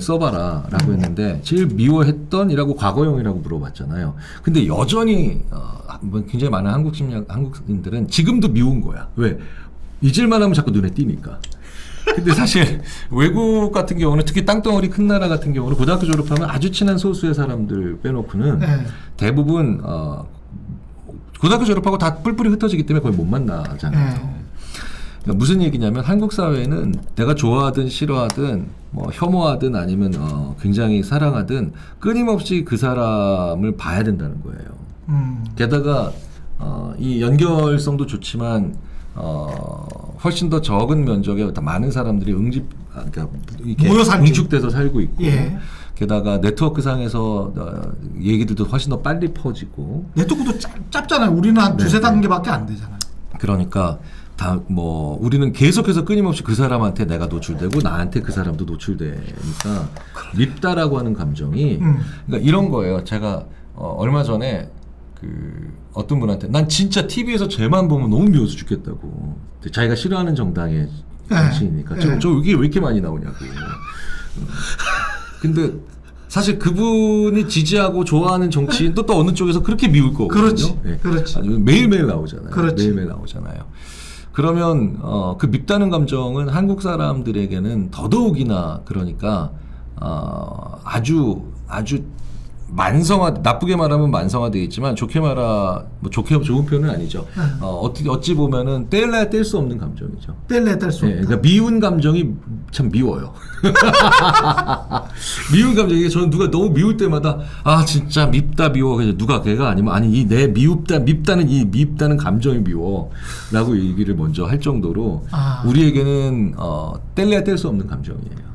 써봐라라고 했는데 제일 미워했던이라고 과거형이라고 물어봤잖아요. 근데 여전히 굉장히 많은 한국인들은 지금도 미운 거야. 왜? 잊을만 하면 자꾸 눈에 띄니까. 근데 사실 외국 같은 경우는 특히 땅덩어리 큰 나라 같은 경우는 고등학교 졸업하면 아주 친한 소수의 사람들 빼놓고는 네. 대부분 고등학교 졸업하고 다 뿔뿔이 흩어지기 때문에 거의 못 만나잖아요. 네. 그러니까 무슨 얘기냐면 한국 사회는 내가 좋아하든 싫어하든 뭐 혐오하든 아니면 굉장히 사랑하든 끊임없이 그 사람을 봐야 된다는 거예요. 게다가 이 연결성도 좋지만 훨씬 더 적은 면적에 많은 사람들이 그러니까 이렇게 모여 살지. 응축돼서 살고 있고 예. 게다가 네트워크상에서 얘기들도 훨씬 더 빨리 퍼지고 네트워크도 짧잖아요. 우리는 한 두세 단계밖에 안 되잖아요. 그러니까 다 우리는 계속해서 끊임없이 그 사람한테 내가 노출되고 나한테 그 사람도 노출되니까 밉다라고 하는 감정이 그러니까 이런 거예요. 제가 얼마 전에 어떤 분한테 난 진짜 TV에서 쟤만 보면 너무 미워서 죽겠다고. 자기가 싫어하는 정당의 정치이니까 저 이게 왜 이렇게 많이 나오냐고. 근데 사실 그분이 지지하고 좋아하는 정치인도 또 어느 쪽에서 그렇게 미울 거거든요. 그렇지. 네. 그렇지. 매일매일 나오잖아요. 그렇지. 매일매일 나오잖아요. 그러면 그 밉다는 감정은 한국 사람들에게는 더더욱이나 그러니까 아주 나쁘게 말하면 만성화되어 있지만 좋게 좋은 표현은 아니죠. 어찌 보면은 뗄래야 뗄 수 없는 감정이죠. 뗄래야 뗄 수 없다. 그러니까 미운 감정이 참 미워요. 미운 감정이 저는 누가 너무 미울 때마다 진짜 밉다 미워. 그래서 누가 걔가 아니면 아니 내 밉다는 감정이 미워라고 얘기를 먼저 할 정도로 우리에게는 뗄래야 뗄 수 없는 감정이에요.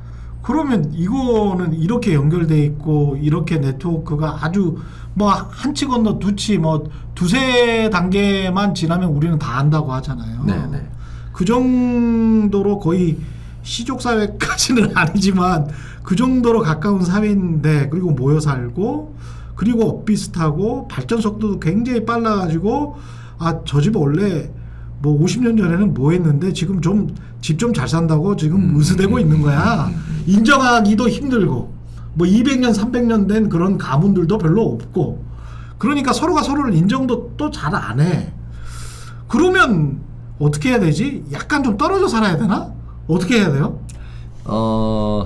그러면 이거는 이렇게 연결돼 있고 이렇게 네트워크가 아주 뭐 한치 건너 두치 뭐 두세 단계만 지나면 우리는 다 안다고 하잖아요. 네네. 그 정도로 거의 시족 사회까지는 아니지만 그 정도로 가까운 사회인데 그리고 모여 살고 그리고 엇비슷하고 발전 속도도 굉장히 빨라가지고 저 집 원래 뭐 50년 전에는 뭐 했는데 지금 집 좀 잘 산다고 지금 으스대고 있는 거야. 인정하기도 힘들고 뭐 200년 300년 된 그런 가문들도 별로 없고 그러니까 서로가 서로를 인정도 또 잘 안 해. 그러면 어떻게 해야 되지? 약간 좀 떨어져 살아야 되나? 어떻게 해야 돼요?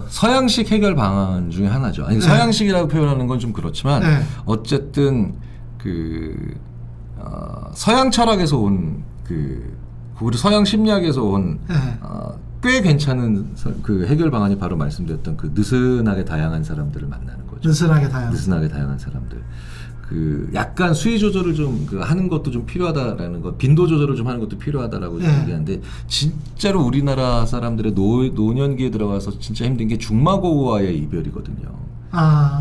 서양식 해결 방안 중에 하나죠. 아니, 네. 서양식이라고 표현하는 건 좀 그렇지만 네. 어쨌든 서양 철학에서 온 우리 서양 심리학에서 온 네. 꽤 괜찮은 해결 방안이 바로 말씀드렸던 느슨하게 다양한 사람들을 만나는 거죠. 느슨하게 다양한 사람들. 약간 수위 조절을 좀 하는 것도 좀 필요하다라는 것, 빈도 조절을 좀 하는 것도 필요하다라고 얘기하는데 진짜로 우리나라 사람들의 노년기에 들어가서 진짜 힘든 게 중마고우와의 이별이거든요.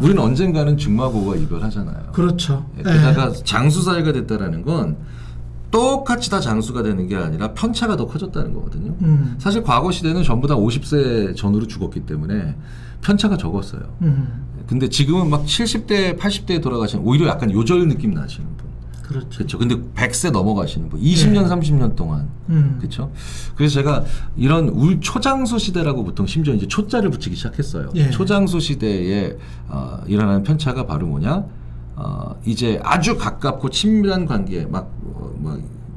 우리는 언젠가는 중마고우와 이별하잖아요. 그렇죠. 게다가 장수사회가 됐다라는 건 똑같이 다 장수가 되는 게 아니라 편차가 더 커졌다는 거거든요. 사실 과거 시대는 전부 다 50세 전후로 죽었기 때문에 편차가 적었어요. 근데 지금은 막 70대, 80대에 돌아가시는 오히려 약간 요절 느낌 나시는 분. 그렇죠. 근데 100세 넘어가시는 분, 20년, 30년 동안. 그렇죠. 그래서 제가 이런 초장수 시대라고 보통 심지어 이제 초자를 붙이기 시작했어요. 초장수 시대에 일어나는 편차가 바로 뭐냐? 이제 아주 가깝고 친밀한 관계,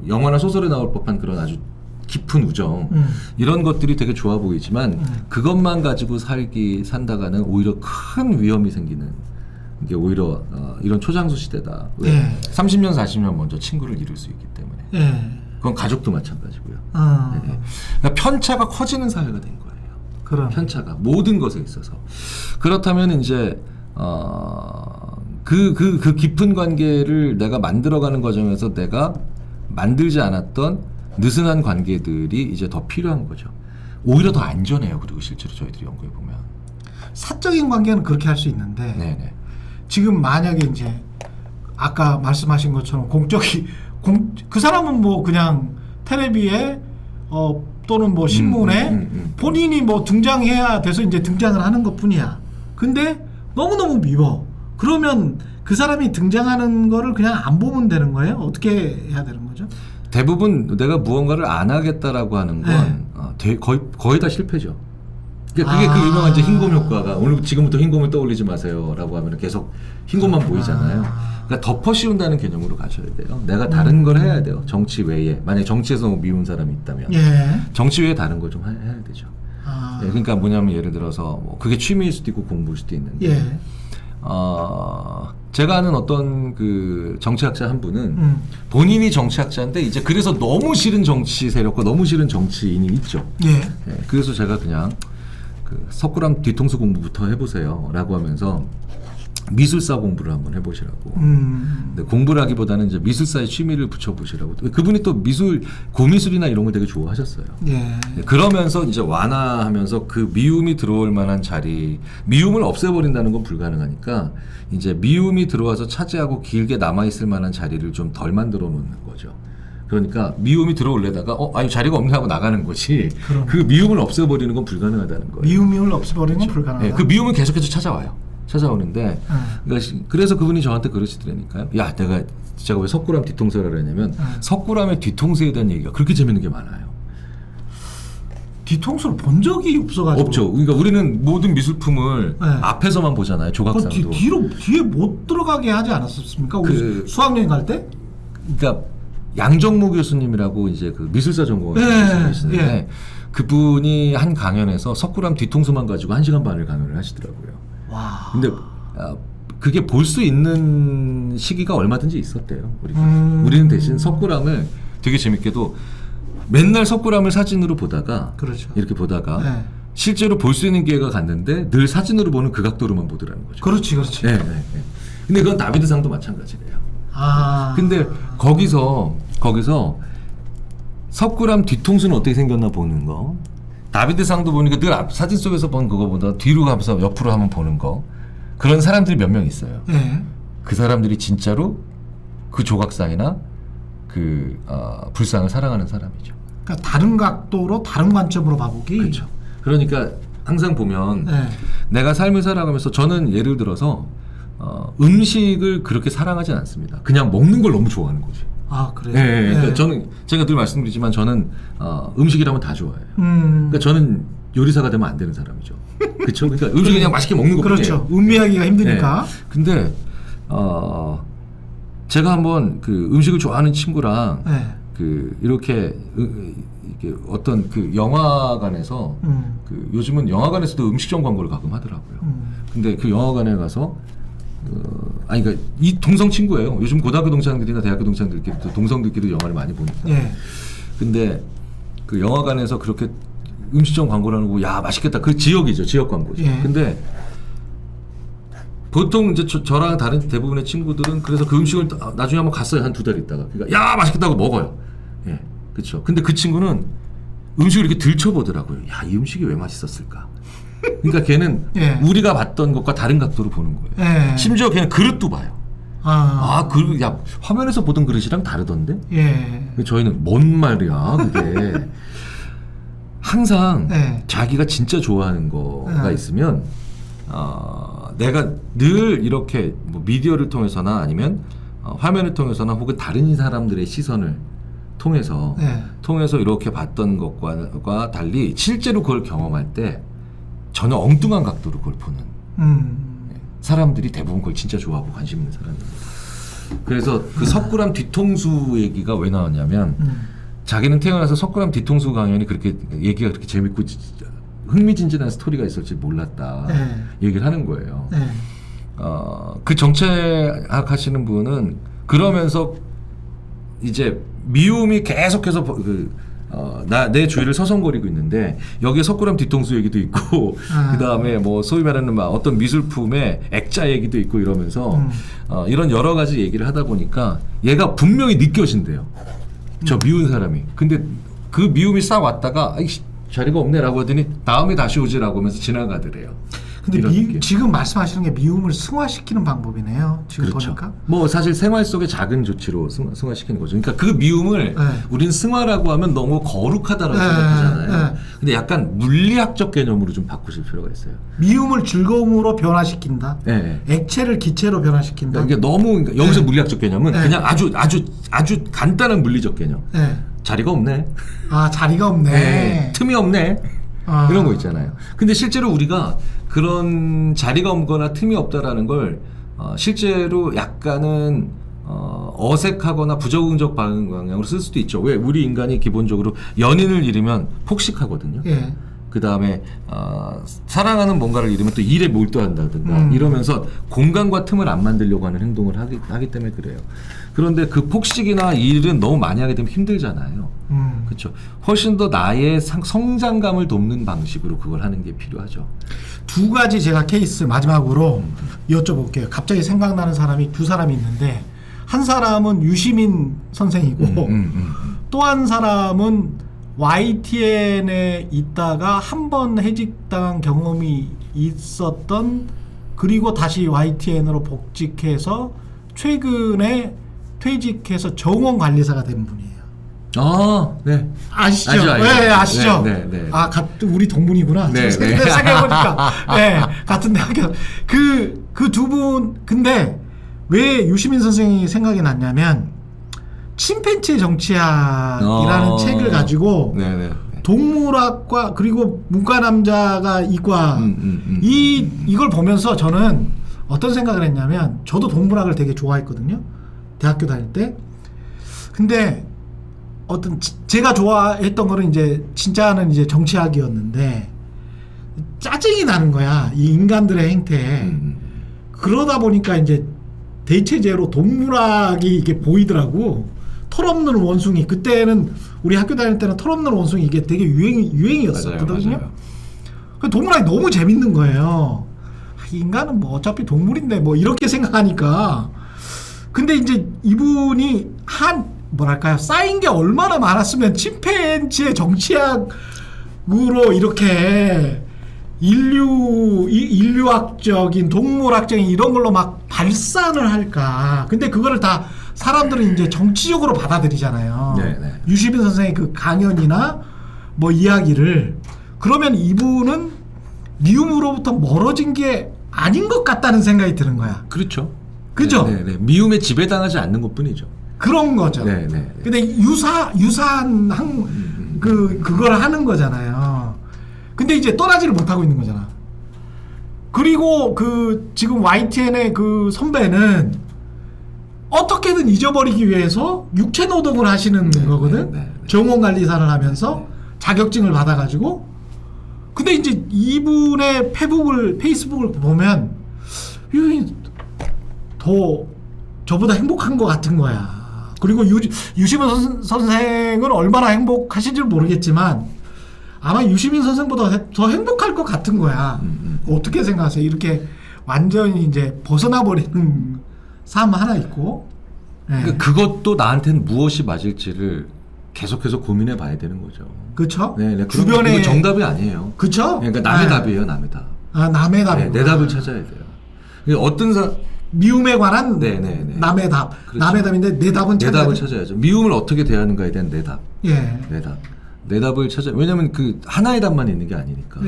영화나 소설에 나올 법한 그런 아주 깊은 우정 이런 것들이 되게 좋아 보이지만 그것만 가지고 산다가는 오히려 큰 위험이 생기는 게 오히려 이런 초장수 시대다. 30년 40년 먼저 친구를 이룰 수 있기 때문에 그건 가족도 마찬가지고요. 그러니까 편차가 커지는 사회가 된 거예요. 편차가 모든 것에 있어서. 그렇다면 이제 그 깊은 관계를 내가 만들어가는 과정에서 내가 만들지 않았던 느슨한 관계들이 이제 더 필요한 거죠. 오히려 더 안전해요. 그리고 실제로 저희들이 연구해 보면 사적인 관계는 그렇게 할 수 있는데 네네. 지금 만약에 이제 아까 말씀하신 것처럼 그 사람은 뭐 그냥 텔레비에 또는 뭐 신문에 본인이 뭐 등장해야 돼서 이제 등장을 하는 것뿐이야. 근데 너무너무 미워. 그러면 그 사람이 등장하는 거를 그냥 안 보면 되는 거예요? 어떻게 해야 되는 거죠? 대부분 내가 무언가를 안 하겠다라고 하는 건 거의 다 실패죠. 그러니까 그게 그 유명한 이제 흰곰 효과가 오늘 지금부터 흰곰을 떠올리지 마세요라고 하면 계속 흰곰만 보이잖아요. 그러니까 덮어 씌운다는 개념으로 가셔야 돼요. 내가 다른 걸 해야 돼요. 정치 외에 만약 정치에서 미운 사람이 있다면 정치 외에 다른 걸 좀 해야 되죠. 예, 그러니까 뭐냐면 예를 들어서 뭐 그게 취미일 수도 있고 공부일 수도 있는데 제가 아는 어떤 그 정치학자 한 분은 본인이 정치학자인데 이제 그래서 너무 싫은 정치 세력과 너무 싫은 정치인이 있죠. 예, 그래서 제가 그냥 그 석굴암 뒤통수 공부부터 해보세요라고 하면서 미술사 공부를 한번 해보시라고. 근데 공부를 하기보다는 이제 미술사에 취미를 붙여보시라고. 그분이 또 고미술이나 이런 걸 되게 좋아하셨어요. 그러면서 이제 완화하면서 그 미움이 들어올 만한 자리, 미움을 없애버린다는 건 불가능하니까 이제 미움이 들어와서 차지하고 길게 남아있을 만한 자리를 좀 덜 만들어 놓는 거죠. 그러니까 미움이 들어올래다가 아니 자리가 없네 하고 나가는 거지. 그 미움을 없애버리는 건 불가능하다는 거예요. 미움을 없애버리는 건 불가능하다. 네, 그 미움은 계속해서 찾아오는데 그래서 그분이 저한테 그러시더라니까요. 야, 제가 왜 석굴암 뒤통수라 그러냐면 석굴암의 뒤통수에 대한 얘기가 그렇게 재밌는 게 많아요. 뒤통수를 본 적이 없어가지고. 없죠. 그러니까 우리는 모든 미술품을 앞에서만 보잖아요. 조각상도. 뒤에 못 들어가게 하지 않았습니까? 우리 수학여행 갈 때? 그러니까 양정모 교수님이라고 이제 그 미술사 전공을 하시는데 그분이 한 강연에서 석굴암 뒤통수만 가지고 1시간 반을 강연을 하시더라고요. 와. 근데 그게 볼 수 있는 시기가 얼마든지 있었대요. 우리는 대신 석굴암을 되게 재밌게도 맨날 석굴암을 사진으로 보다가 이렇게 보다가 실제로 볼 수 있는 기회가 갔는데 늘 사진으로 보는 그 각도로만 보더라는 거죠. 그렇지. 근데 그건 다비드상도 마찬가지래요. 근데 거기서 석굴암 뒤통수는 어떻게 생겼나 보는 거. 다비드상도 보니까 늘 사진 속에서 본 그거보다 뒤로 가면서 옆으로 한번 보는 거. 그런 사람들이 몇 명 있어요. 그 사람들이 진짜로 그 조각상이나 그 불상을 사랑하는 사람이죠. 그러니까 다른 각도로 다른 관점으로 봐보기. 그렇죠. 그러니까 항상 보면 내가 삶을 살아가면서 저는 예를 들어서 음식을 그렇게 사랑하진 않습니다. 그냥 먹는 걸 너무 좋아하는 거지. 그래요? 그러니까 제가 늘 말씀드리지만 저는 음식이라면 다 좋아해요. 그러니까 저는 요리사가 되면 안 되는 사람이죠. 그렇죠? 그러니까 음식 그냥 맛있게 먹는 것뿐이에요. 그렇죠. 음미하기가 힘드니까. 근데 제가 한번 그 음식을 좋아하는 친구랑 이렇게 어떤 그 영화관에서 그 요즘은 영화관에서도 음식점 광고를 가끔 하더라고요. 근데 그 영화관에 가서 그러니까 이 동성 친구예요. 요즘 고등학교 동창들이나 대학교 동창들끼리도 동성들끼리 영화를 많이 보니까. 근데 그 영화관에서 그렇게 음식점 광고를 하고 야 맛있겠다. 그 지역이죠. 지역 광고죠. 근데 보통 이제 저랑 다른 대부분의 친구들은 그래서 그 음식을 나중에 한번 갔어요. 한 2달 있다가. 그러니까 야 맛있겠다고 먹어요. 그렇죠. 근데 그 친구는 음식을 이렇게 들춰보더라고요. 야, 이 음식이 왜 맛있었을까? 그러니까 걔는 우리가 봤던 것과 다른 각도로 보는 거예요. 심지어 걔는 그릇도 봐요. 야, 화면에서 보던 그릇이랑 다르던데? 저희는 뭔 말이야, 그게. 항상 자기가 진짜 좋아하는 거가 있으면 내가 늘 이렇게 뭐 미디어를 통해서나 아니면 화면을 통해서나 혹은 다른 사람들의 시선을 통해서 이렇게 봤던 것과 달리 실제로 그걸 경험할 때 전혀 엉뚱한 각도로 그걸 보는 사람들이 대부분 그걸 진짜 좋아하고 관심 있는 사람입니다. 그래서 그 석굴암 뒤통수 얘기가 왜 나왔냐면 자기는 태어나서 석굴암 뒤통수 강연이 그렇게 얘기가 그렇게 재밌고 흥미진진한 스토리가 있을지 몰랐다 얘기를 하는 거예요. 그 정체학 하시는 분은 그러면서 이제 미움이 계속해서 내 주위를 서성거리고 있는데 여기에 석굴암 뒤통수 얘기도 있고 그다음에 뭐 소위 말하는 막 어떤 미술품의 액자 얘기도 있고 이러면서 이런 여러 가지 얘기를 하다 보니까 얘가 분명히 느껴진대요. 저 미운 사람이. 근데 그 미움이 싹 왔다가 아이씨 자리가 없네라고 하더니 다음에 다시 오지라고 하면서 지나가더래요. 근데 지금 말씀하시는 게 미움을 승화시키는 방법이네요. 지금 그렇죠. 보니까. 뭐 사실 생활 속의 작은 조치로 승화시키는 거죠. 그러니까 그 미움을 우린 승화라고 하면 너무 거룩하다라고 생각하잖아요. 근데 약간 물리학적 개념으로 좀 바꾸실 필요가 있어요. 미움을 즐거움으로 변화시킨다. 액체를 기체로 변화시킨다. 그러니까 너무 여기서 물리학적 개념은 그냥 아주 간단한 물리적 개념. 자리가 없네. 아 자리가 없네. 틈이 없네. 이런 거 있잖아요. 근데 실제로 우리가 그런 자리가 없거나 틈이 없다라는 걸 실제로 약간은 어색하거나 부적응적 방향으로 쓸 수도 있죠. 왜? 우리 인간이 기본적으로 연인을 잃으면 폭식하거든요. 그 다음에 사랑하는 뭔가를 잃으면 또 일에 몰두한다든가 이러면서 공간과 틈을 안 만들려고 하는 행동을 하기 때문에 그래요. 그런데 그 폭식이나 일은 너무 많이 하게 되면 힘들잖아요. 그렇죠. 훨씬 더 나의 성장감을 돕는 방식으로 그걸 하는 게 필요하죠. 두 가지 제가 케이스 마지막으로 여쭤볼게요. 갑자기 생각나는 사람이 두 사람이 있는데 한 사람은 유시민 선생이고 또 한 사람은 YTN에 있다가 한 번 해직당한 경험이 있었던 그리고 다시 YTN으로 복직해서 최근에 퇴직해서 정원관리사가 된 분이에요. 네. 아시죠? 알죠. 네, 아시죠? 네. 아, 같은 우리 동문이구나. 네. 생각해보니까. 네, 같은 대학교. 그 두 분, 근데 왜 유시민 선생이 생각이 났냐면, 침팬지의 정치학이라는 책을 가지고, 동물학과, 그리고 문과남자가 이과, 이걸 보면서 저는 어떤 생각을 했냐면, 저도 동물학을 되게 좋아했거든요. 대학교 다닐 때. 근데, 제가 좋아했던 거는 이제 진짜는 이제 정치학이었는데 짜증이 나는 거야 이 인간들의 행태에. 그러다 보니까 이제 대체제로 동물학이 이게 보이더라고. 털없는 원숭이. 그때는 우리 학교 다닐 때는 털없는 원숭이 이게 되게 유행이었었거든요. 동물학이 너무 재밌는 거예요. 인간은 뭐 어차피 동물인데 뭐 이렇게 생각하니까. 근데 이제 이분이 뭐랄까요, 쌓인 게 얼마나 많았으면 침팬지의 정치학으로 이렇게 인류학적인 동물학적인 이런 걸로 막 발산을 할까. 근데 그거를 다 사람들은 이제 정치적으로 받아들이잖아요. 유시민 선생의 그 강연이나 뭐 이야기를. 그러면 이분은 미움으로부터 멀어진 게 아닌 것 같다는 생각이 드는 거야. 그렇죠. 그죠? 미움에 지배당하지 않는 것뿐이죠. 그런 거죠. 근데 유사한 그걸 하는 거잖아요. 근데 이제 떠나지를 못하고 있는 거잖아. 그리고 지금 YTN의 그 선배는 어떻게든 잊어버리기 위해서 육체 노동을 하시는 거거든. 정원관리사를 하면서 자격증을 받아가지고. 근데 이제 이분의 페이스북을 보면 이분이 더 저보다 행복한 것 같은 거야. 그리고 유시민 선생은 얼마나 행복하신지 모르겠지만 아마 유시민 선생보다 더 행복할 것 같은 거야. 어떻게 생각하세요? 이렇게 완전히 이제 벗어나 버리는 삶 하나 있고. 그것도 나한테는 무엇이 맞을지를 계속해서 고민해 봐야 되는 거죠. 그렇죠? 주변에 이거 정답이 아니에요. 그렇죠? 그러니까 남의 답이에요, 남의 답. 남의 답. 내 답을 찾아야 돼요. 어떤 미움에 관한 남의 답. 그렇죠. 남의 답인데 내 답은 찾아야죠. 미움을 어떻게 대하는가에 대한 내 답. 내 답을 왜냐면 그 하나의 답만 있는 게 아니니까.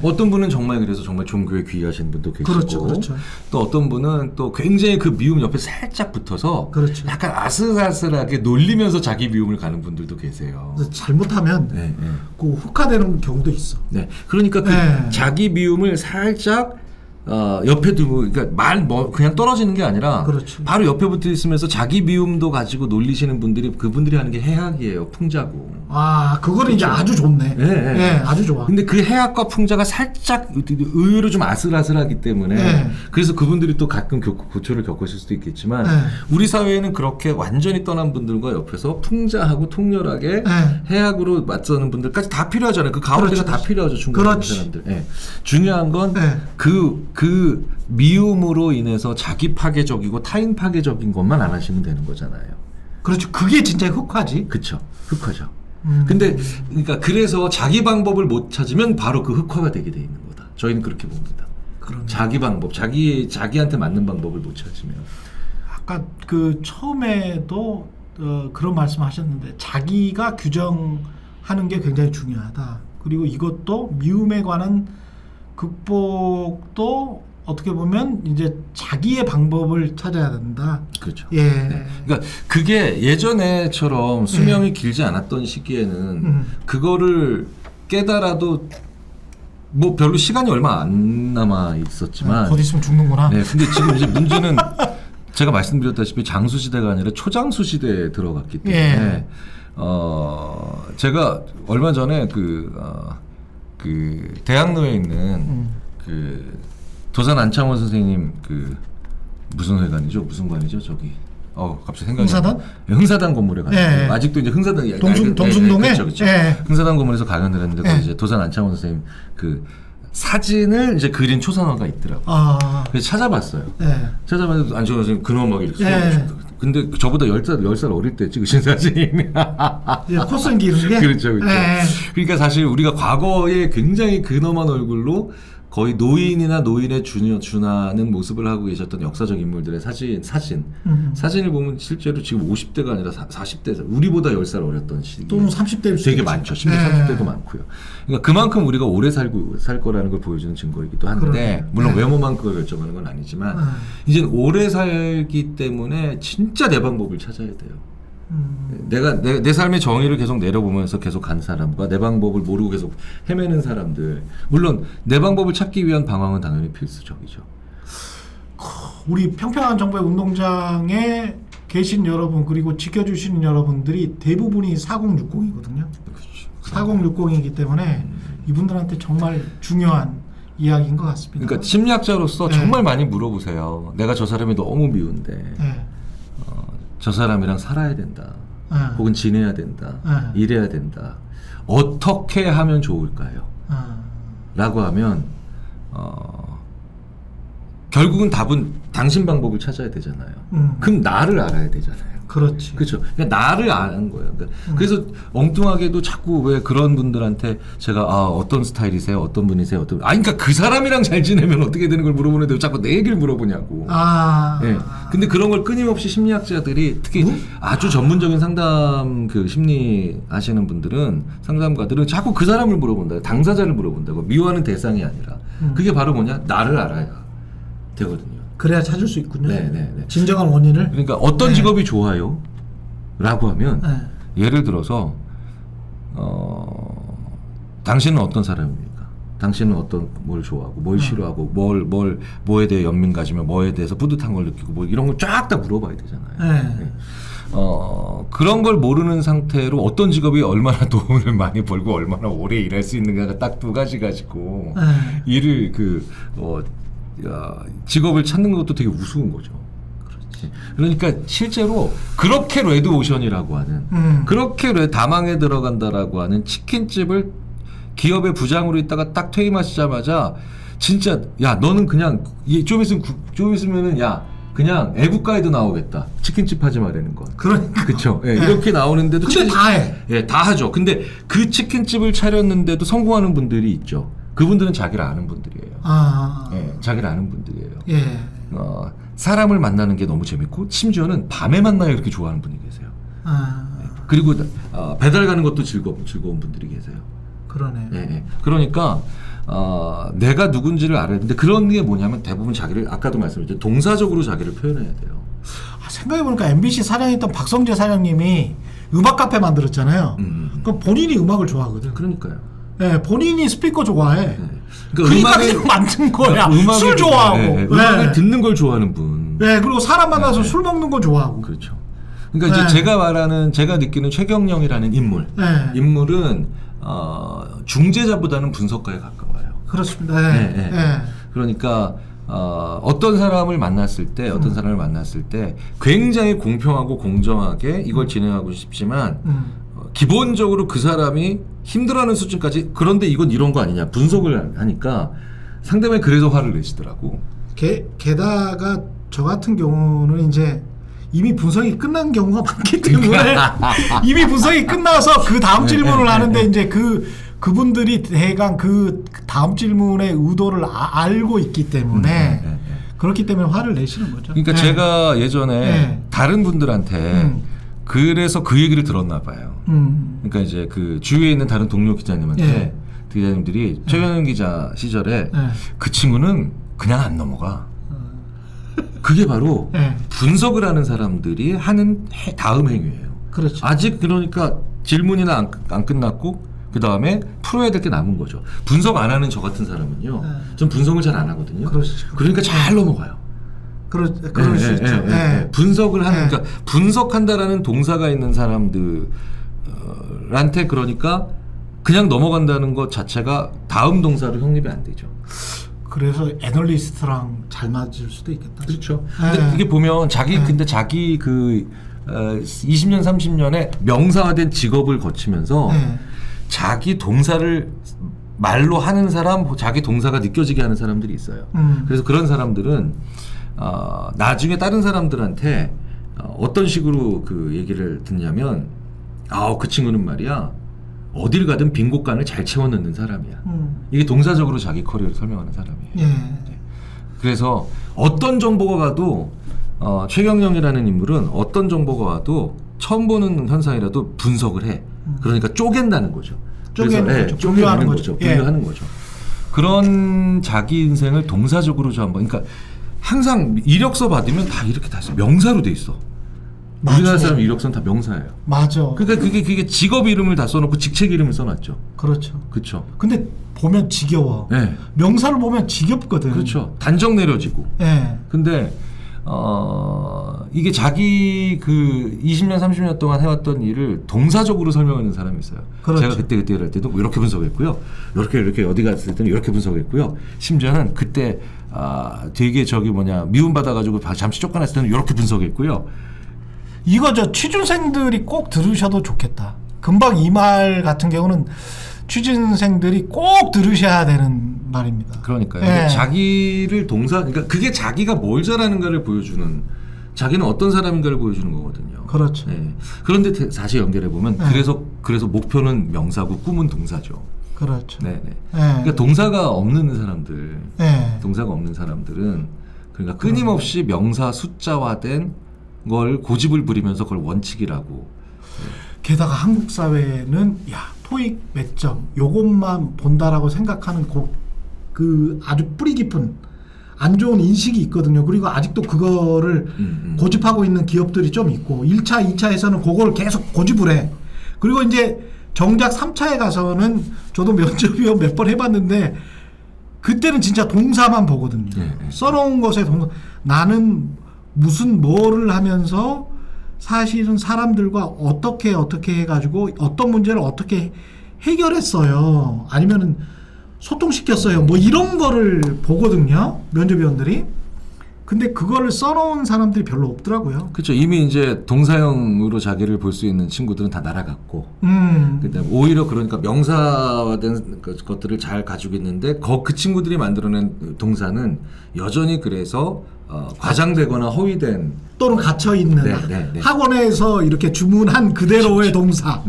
어떤 분은 정말 그래서 정말 종교에 귀의하시는 분도 계시고. 그렇죠. 또 어떤 분은 또 굉장히 그 미움 옆에 살짝 붙어서 약간 아슬아슬하게 놀리면서 자기 미움을 가는 분들도 계세요. 잘못하면 그 혹화되는 경우도 있어. 그러니까 자기 미움을 살짝 옆에 두고, 그러니까 그냥 떨어지는 게 아니라, 그렇지. 바로 옆에 붙어 있으면서 자기 미움도 가지고 놀리시는 분들이, 그분들이 하는 게 해악이에요. 풍자고. 아, 그거는 이제 아주 좋네. 네. 아주 좋아. 근데 그 해악과 풍자가 살짝 의외로 좀 아슬아슬하기 때문에, 네. 그래서 그분들이 또 가끔 고초를 겪으실 수도 있겠지만, 네. 우리 사회에는 그렇게 완전히 떠난 분들과 옆에서 풍자하고 통렬하게 네. 해악으로 맞서는 분들까지 다 필요하잖아요. 그 가운데가 다 필요하죠. 중간에 있는 사람들. 예. 중요한 건 그 미움으로 인해서 자기 파괴적이고 타인 파괴적인 것만 안 하시면 되는 거잖아요. 그렇죠. 그게 진짜 흑화지. 그렇죠. 흑화죠. 근데 그러니까 그래서 자기 방법을 못 찾으면 바로 그 흑화가 되게 돼 있는 거다. 저희는 그렇게 봅니다. 그러네. 자기 방법, 자기한테 맞는 방법을 못 찾으면. 아까 그 처음에도 그런 말씀하셨는데 자기가 규정하는 게 굉장히 중요하다. 그리고 이것도 미움에 관한 극복도 어떻게 보면 이제 자기의 방법을 찾아야 된다. 그렇죠. 예. 네. 그러니까 그게 예전에처럼 수명이 길지 않았던 시기에는 그거를 깨달아도 뭐 별로 시간이 얼마 안 남아 있었지만 곧 있으면 죽는구나. 네. 근데 지금 이제 문제는 제가 말씀드렸다시피 장수 시대가 아니라 초장수 시대에 들어갔기 때문에 제가 얼마 전에 그 대학로에 있는 그 도산 안창원 선생님 그 무슨 회관이죠? 무슨 관이죠? 저기 갑자기 생각이 흥사단? 네, 흥사단 건물에 갔어요. 아직도 이제 흥사단 동숭동에 그렇죠. 흥사단 건물에서 강연을 했는데 거기 이제 도산 안창원 선생님 그 사진을 이제 그린 초상화가 있더라고요. 그래서 찾아봤어요. 찾아봤는데 안창원 선생님 근엄하게 이렇게 근데 저보다 10살 어릴 때 찍으신 사진이냐. 콧선 기른 게? 그렇죠. 그러니까 사실 우리가 과거에 굉장히 근엄한 얼굴로 거의 노인이나 노인에 준하는 모습을 하고 계셨던 역사적 인물들의 사진을 보면 실제로 지금 50대가 아니라 40대, 우리보다 10살 어렸던 시기. 또는 30대일 수도 되게 많죠. 심지어 30대도 많고요. 그러니까 그만큼 우리가 오래 살 거라는 걸 보여주는 증거이기도 한데, 물론 외모만 그걸 결정하는 건 아니지만, 이제는 오래 살기 때문에 진짜 내 방법을 찾아야 돼요. 내가 내 삶의 정의를 계속 내려보면서 계속 간 사람과 내 방법을 모르고 계속 헤매는 사람들, 물론 내 방법을 찾기 위한 방황은 당연히 필수적이죠. 우리 평평한 정부의 운동장에 계신 여러분 그리고 지켜주시는 여러분들이 대부분이 4060이거든요. 그렇죠. 4060이기 때문에 이분들한테 정말 중요한 이야기인 것 같습니다. 그러니까 심리학자로서 정말 많이 물어보세요. 내가 저 사람이 너무 미운데 저 사람이랑 살아야 된다. 혹은 지내야 된다. 일해야 된다. 어떻게 하면 좋을까요? 라고 하면 결국은 답은 당신 방법을 찾아야 되잖아요. 그럼 나를 알아야 되잖아요. 그렇지. 그렇죠. 그러니까 나를 아는 거예요. 그러니까 그래서 엉뚱하게도 자꾸 왜 그런 분들한테 제가 어떤 스타일이세요? 어떤 분이세요? 그러니까 그 사람이랑 잘 지내면 어떻게 되는 걸 물어보는데 자꾸 내 얘기를 물어보냐고. 네. 근데 그런 걸 끊임없이 심리학자들이 특히 아주 전문적인 상담 심리 하시는 분들은 상담가들은 자꾸 그 사람을 물어본다. 당사자를 물어본다고. 미워하는 대상이 아니라. 그게 바로 뭐냐? 나를 알아야 되거든요. 그래야 찾을 수 있군요. 네. 진정한 원인을. 그러니까 어떤 직업이 좋아요? 라고 하면 예를 들어서 당신은 어떤 사람입니까? 당신은 뭘 좋아하고 뭘 싫어하고 뭐에 대해 연민 가지면 뭐에 대해서 뿌듯한 걸 느끼고 뭐 이런 걸 쫙 다 물어봐야 되잖아요. 그런 걸 모르는 상태로 어떤 직업이 얼마나 돈을 많이 벌고 얼마나 오래 일할 수 있는가가 딱 두 가지 가지고 일을 직업을 찾는 것도 되게 우스운 거죠. 그렇지. 그러니까 실제로 그렇게 레드오션이라고 하는 그렇게 다망에 들어간다라고 하는 치킨집을 기업의 부장으로 있다가 딱 퇴임하시자마자 진짜 야 너는 그냥 좀 있으면은 야 그냥 애국가에도 나오겠다. 치킨집 하지 말라는 건. 그러니까. 그렇죠. 이렇게 나오는데도 근데 다 해. 다 하죠. 근데 그 치킨집을 차렸는데도 성공하는 분들이 있죠. 그분들은 자기를 아는 분들이에요. 자기를 아는 분들이에요. 사람을 만나는 게 너무 재밌고 심지어는 밤에 만나야 이렇게 좋아하는 분이 계세요. 그리고 배달 가는 것도 즐거운 분들이 계세요. 그러네. 그러니까 내가 누군지를 알아야 되는데 그런 게 뭐냐면 대부분 자기를 아까도 말씀드렸죠. 동사적으로 자기를 표현해야 돼요. 생각해보니까 MBC 사장이었던 박성재 사장님이 음악 카페 만들었잖아요. 그럼 본인이 음악을 좋아하거든. 그러니까요. 본인이 스피커 좋아해. 그러니까 그냥 만든 거야. 술 좋아하고. 음악을 듣는 걸 좋아하는 분. 네, 그리고 사람 만나서 술 먹는 거 좋아하고. 그렇죠. 그러니까 이제 제가 느끼는 최경영이라는 인물은 중재자보다는 분석가에 가까워요. 그렇습니다. 그러니까 어떤 사람을 만났을 때 굉장히 공평하고 공정하게 이걸 진행하고 싶지만 기본적으로 그 사람이 힘들어하는 수준까지, 그런데 이건 이런 거 아니냐 분석을 하니까 상대방이 그래서 화를 내시더라고. 게다가 저 같은 경우는 이제 이미 분석이 끝난 경우가 많기 때문에 이미 분석이 끝나서 그 다음 질문을 하는데 이제 그분들이 대강 그 다음 질문의 의도를 알고 있기 때문에 그렇기 때문에 화를 내시는 거죠. 그러니까 제가 예전에 다른 분들한테 그래서 그 얘기를 들었나 봐요. 그러니까 이제 그 주위에 있는 다른 동료 기자님한테 기자님들이 최경영 기자 시절에 그 친구는 그냥 안 넘어가. 그게 바로 분석을 하는 사람들이 하는 다음 행위예요. 그렇죠. 아직 그러니까 질문이나 안 끝났고 그 다음에 풀어야 될 게 남은 거죠. 분석 안 하는 저 같은 사람은요. 전 분석을 잘 안 하거든요. 그러니까 잘 넘어가요. 그럴 수 있죠. 분석을 하는, 그러니까 분석한다라는 동사가 있는 사람들한테 그러니까 그냥 넘어간다는 것 자체가 다음 동사로 성립이 안 되죠. 그래서 애널리스트랑 잘 맞을 수도 있겠다. 그렇죠. 근데 이게 보면 근데 자기 그 20년 30년의 명사화된 직업을 거치면서 자기 동사를 말로 하는 사람, 자기 동사가 느껴지게 하는 사람들이 있어요. 그래서 그런 사람들은 나중에 다른 사람들한테 어떤 식으로 그 얘기를 듣냐면, 그 친구는 말이야 어딜 가든 빈 곳간을 잘 채워넣는 사람이야. 이게 동사적으로 자기 커리어를 설명하는 사람이에요. 그래서 어떤 정보가 가도 최경영이라는 인물은 어떤 정보가 와도 처음 보는 현상이라도 분석을 해. 그러니까 쪼갠다는 거죠. 분류하는 거죠. 분류하는 거죠. 그런 자기 인생을 동사적으로 좀 한번, 그러니까 항상 이력서 받으면 다 이렇게 다 있어. 명사로 돼 있어. 우리나라 사람 이력서는 다 명사예요. 맞아. 그러니까 그게 직업 이름을 다 써놓고 직책 이름을 써놨죠. 그렇죠. 그렇죠. 근데 보면 지겨워. 명사를 보면 지겹거든. 그렇죠. 단정 내려지고. 근데 이게 자기 그 20년 30년 동안 해왔던 일을 동사적으로 설명하는 사람이 있어요. 그렇죠. 제가 그때 할 때도 이렇게 분석했고요. 이렇게 어디 갔을 때는 이렇게 분석했고요. 심지어는 그때 되게 미움 받아가지고 잠시 쫓겨났을 때는 이렇게 분석했고요. 이거 취준생들이 꼭 들으셔도 좋겠다. 금방 이 말 같은 경우는 취준생들이 꼭 들으셔야 되는 말입니다. 그러니까요. 자기를 그러니까 그게 자기가 뭘 잘하는가를 보여주는, 자기는 어떤 사람인가를 보여주는 거거든요. 그렇죠. 그런데 다시 연결해 보면 그래서 목표는 명사고 꿈은 동사죠. 그렇죠. 그러니까 동사가 없는 사람들은 그러니까 끊임없이 명사 숫자화된 걸 고집을 부리면서 그걸 원칙이라고. 게다가 한국 사회는 토익 몇 점 요것만 본다라고 생각하는 그 아주 뿌리 깊은 안 좋은 인식이 있거든요. 그리고 아직도 그거를 고집하고 있는 기업들이 좀 있고 1차, 2차에서는 그걸 계속 고집을 해. 그리고 이제 정작 3차에 가서는 저도 면접이요 몇 번 해봤는데 그때는 진짜 동사만 보거든요. 써놓은 것에 나는 무슨 뭐를 하면서 사실은 사람들과 어떻게 해가지고 어떤 문제를 어떻게 해결했어요. 아니면은 소통시켰어요. 뭐 이런 거를 보거든요. 면접위원들이. 근데 그거를 써놓은 사람들이 별로 없더라고요. 그렇죠. 이미 이제 동사형으로 자기를 볼 수 있는 친구들은 다 날아갔고. 근데 오히려 그러니까 명사화된 것들을 잘 가지고 있는데 그 친구들이 만들어낸 동사는 여전히 그래서 과장되거나 허위된 또는 갇혀 있는 학원에서 이렇게 주문한 그대로의 동사.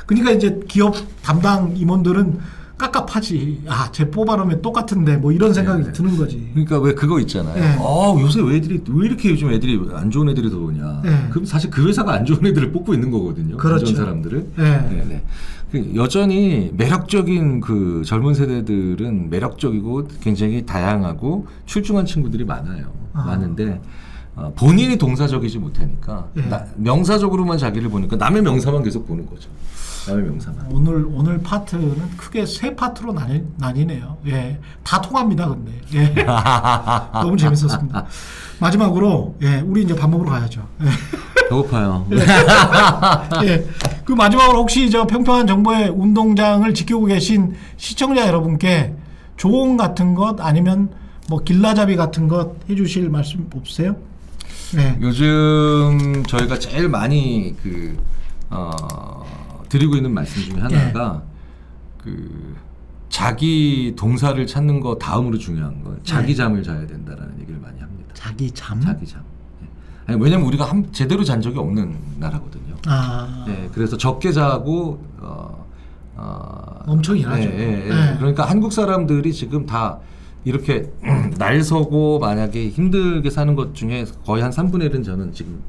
그러니까 이제 기업 담당 임원들은 깝깝하지. 쟤 뽑아놓으면 똑같은데 뭐 이런 생각이 드는 거지. 그러니까 왜 그거 있잖아요. 요새 왜 이렇게 요즘 애들이 안 좋은 애들이 들어오냐. 그럼 사실 그 회사가 안 좋은 애들을 뽑고 있는 거거든요. 그렇죠. 안 좋은 사람들을. 여전히 매력적인 그 젊은 세대들은 매력적이고 굉장히 다양하고 출중한 친구들이 많아요. 많은데 본인이 동사적이지 못하니까 예. 명사적으로만 자기를 보니까 남의 명사만 계속 보는 거죠. 남의 명사만. 오늘 파트는 크게 세 파트로 나뉘네요. 예, 다 통합니다. 근데 예. 너무 재밌었습니다. 마지막으로 우리 이제 밥 먹으러 가야죠. 예. 배고파요. 예. 그 마지막으로 혹시 저 평평한 정보의 운동장을 지키고 계신 시청자 여러분께 조언 같은 것 아니면 뭐 길라잡이 같은 것 해주실 말씀 없으세요? 네. 요즘 저희가 제일 많이 드리고 있는 말씀 중에 하나가 자기 동사를 찾는 거 다음으로 중요한 건 자기 잠을 자야 된다라는 얘기를 많이 합니다. 자기 잠? 자기 잠. 아니, 왜냐면 우리가 제대로 잔 적이 없는 나라거든요. 그래서 적게 자고 엄청 일하죠. 그러니까 한국 사람들이 지금 다 이렇게 날 서고 만약에 힘들게 사는 것 중에 거의 한 3분의 1은 저는 지금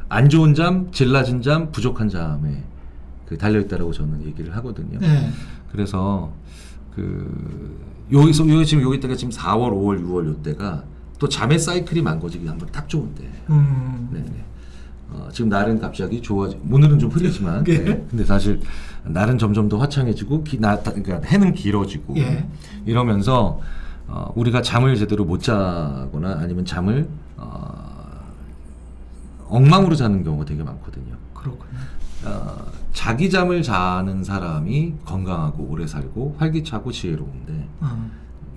안 좋은 잠, 질 낮은 잠, 부족한 잠에 달려있다라고 저는 얘기를 하거든요. 그래서 여기서 지금 여기 때가 지금 4월, 5월, 6월 요때가 또 잠의 사이클이 망가지기 한번 딱 좋은데. 지금 날은 갑자기 오늘은 좀 흐리지만 근데 사실 날은 점점 더 화창해지고 그러니까 해는 길어지고 이러면서 우리가 잠을 제대로 못 자거나 아니면 잠을 엉망으로 자는 경우가 되게 많거든요. 그렇군요. 자기 잠을 자는 사람이 건강하고 오래 살고 활기차고 지혜로운데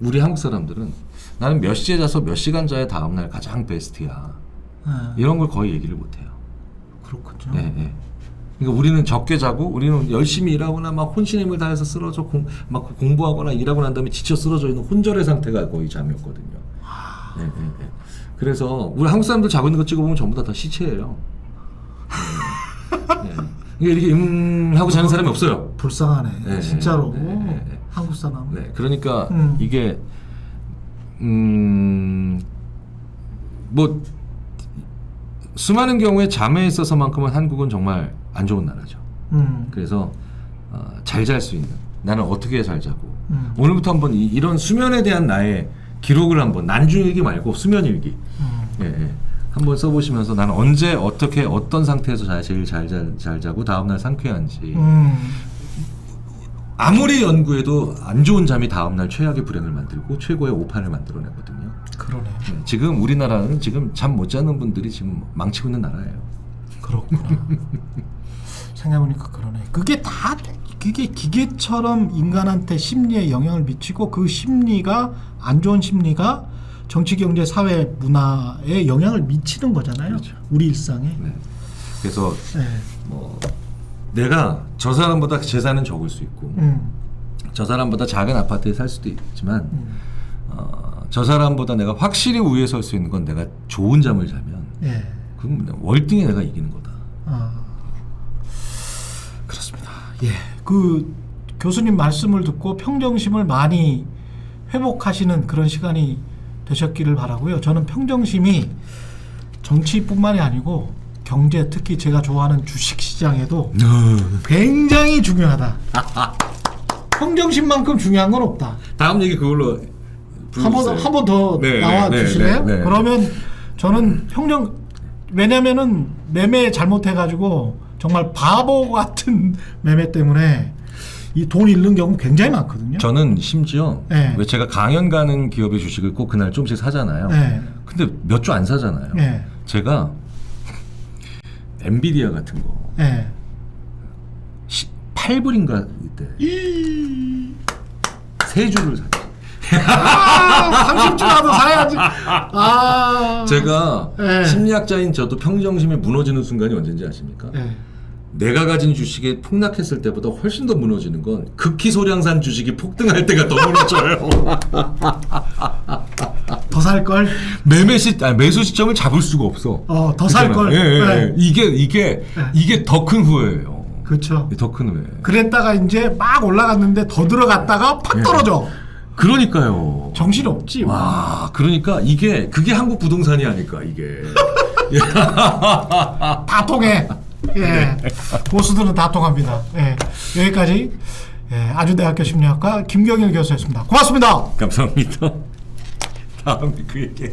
우리 한국 사람들은 나는 몇 시에 자서 몇 시간 자야 다음날 가장 베스트야. 이런 걸 거의 얘기를 못해요. 그렇군요. 그러니까 우리는 적게 자고 우리는 열심히 일하거나 막 혼신의 힘을 다해서 쓰러져 막 공부하거나 일하고 난 다음에 지쳐 쓰러져 있는 혼절의 상태가 거의 잠이었거든요. 그래서 우리 한국 사람들 자고 있는 거 찍어보면 전부 다 시체예요. 이렇게 하고 자는 사람이 없어요. 불쌍하네. 진짜로. 한국 사람. 그러니까 이게 뭐 수많은 경우에 잠에 있어서만큼은 한국은 정말 안 좋은 나라죠. 그래서 잘 잘 수 있는 나는 어떻게 잘 자고 오늘부터 한번 이런 수면에 대한 나의 기록을 한번 난중일기 말고 수면일기 한번 써보시면서 나는 언제 어떻게 어떤 상태에서 제일 잘 자고 다음날 상쾌한지 아무리 연구해도 안 좋은 잠이 다음날 최악의 불행을 만들고 최고의 오판을 만들어내거든요. 그러네. 지금 우리나라는 지금 잠 못 자는 분들이 지금 망치고 있는 나라예요. 그렇구나. 생각해보니까 그러네. 그게 기계처럼 인간한테 심리에 영향을 미치고 그 심리가 안 좋은 심리가 정치, 경제, 사회, 문화에 영향을 미치는 거잖아요. 그렇죠. 우리 일상에. 그래서 뭐 내가 저 사람보다 재산은 적을 수 있고 저 사람보다 작은 아파트에 살 수도 있지만 저 사람보다 내가 확실히 우위에 설 수 있는 건 내가 좋은 잠을 자면 그럼 월등히 내가 이기는 거다. 그렇습니다. 그 교수님 말씀을 듣고 평정심을 많이 회복하시는 그런 시간이 되셨기를 바라고요. 저는 평정심이 정치뿐만이 아니고 경제, 특히 제가 좋아하는 주식시장에도 굉장히 중요하다. 평정심만큼 중요한 건 없다. 다음 얘기 그걸로 한 번 더 나와 주실래요? 그러면 저는 왜냐면은 매매 잘못해가지고 정말 바보 같은 매매 때문에 이 돈 잃는 경우 굉장히 많거든요. 저는 심지어 왜 제가 강연 가는 기업의 주식을 꼭 그날 조금씩 사잖아요. 근데 몇 주 안 사잖아요. 제가 엔비디아 같은 거 8불인가 이때 3주를 샀죠. 30주라도 사야지. 제가 심리학자인 저도 평정심이 무너지는 순간이 언제인지 아십니까? 내가 가진 주식이 폭락했을 때보다 훨씬 더 무너지는 건 극히 소량산 주식이 폭등할 때가 더 무너져요. 더 살 걸? 매수 시점을 잡을 수가 없어. 더 살 걸. 이게 더 큰 후회예요. 그렇죠. 더 큰 후회. 그랬다가 이제 막 올라갔는데 더 들어갔다가 팍 떨어져. 그러니까요. 정신 없지. 와, 그러니까 그게 한국 부동산이 아닐까 이게. 다 통해. 고수들은 다 통합니다. 여기까지 아주대학교 심리학과 김경일 교수였습니다. 고맙습니다. 감사합니다. 다음에 그 얘기.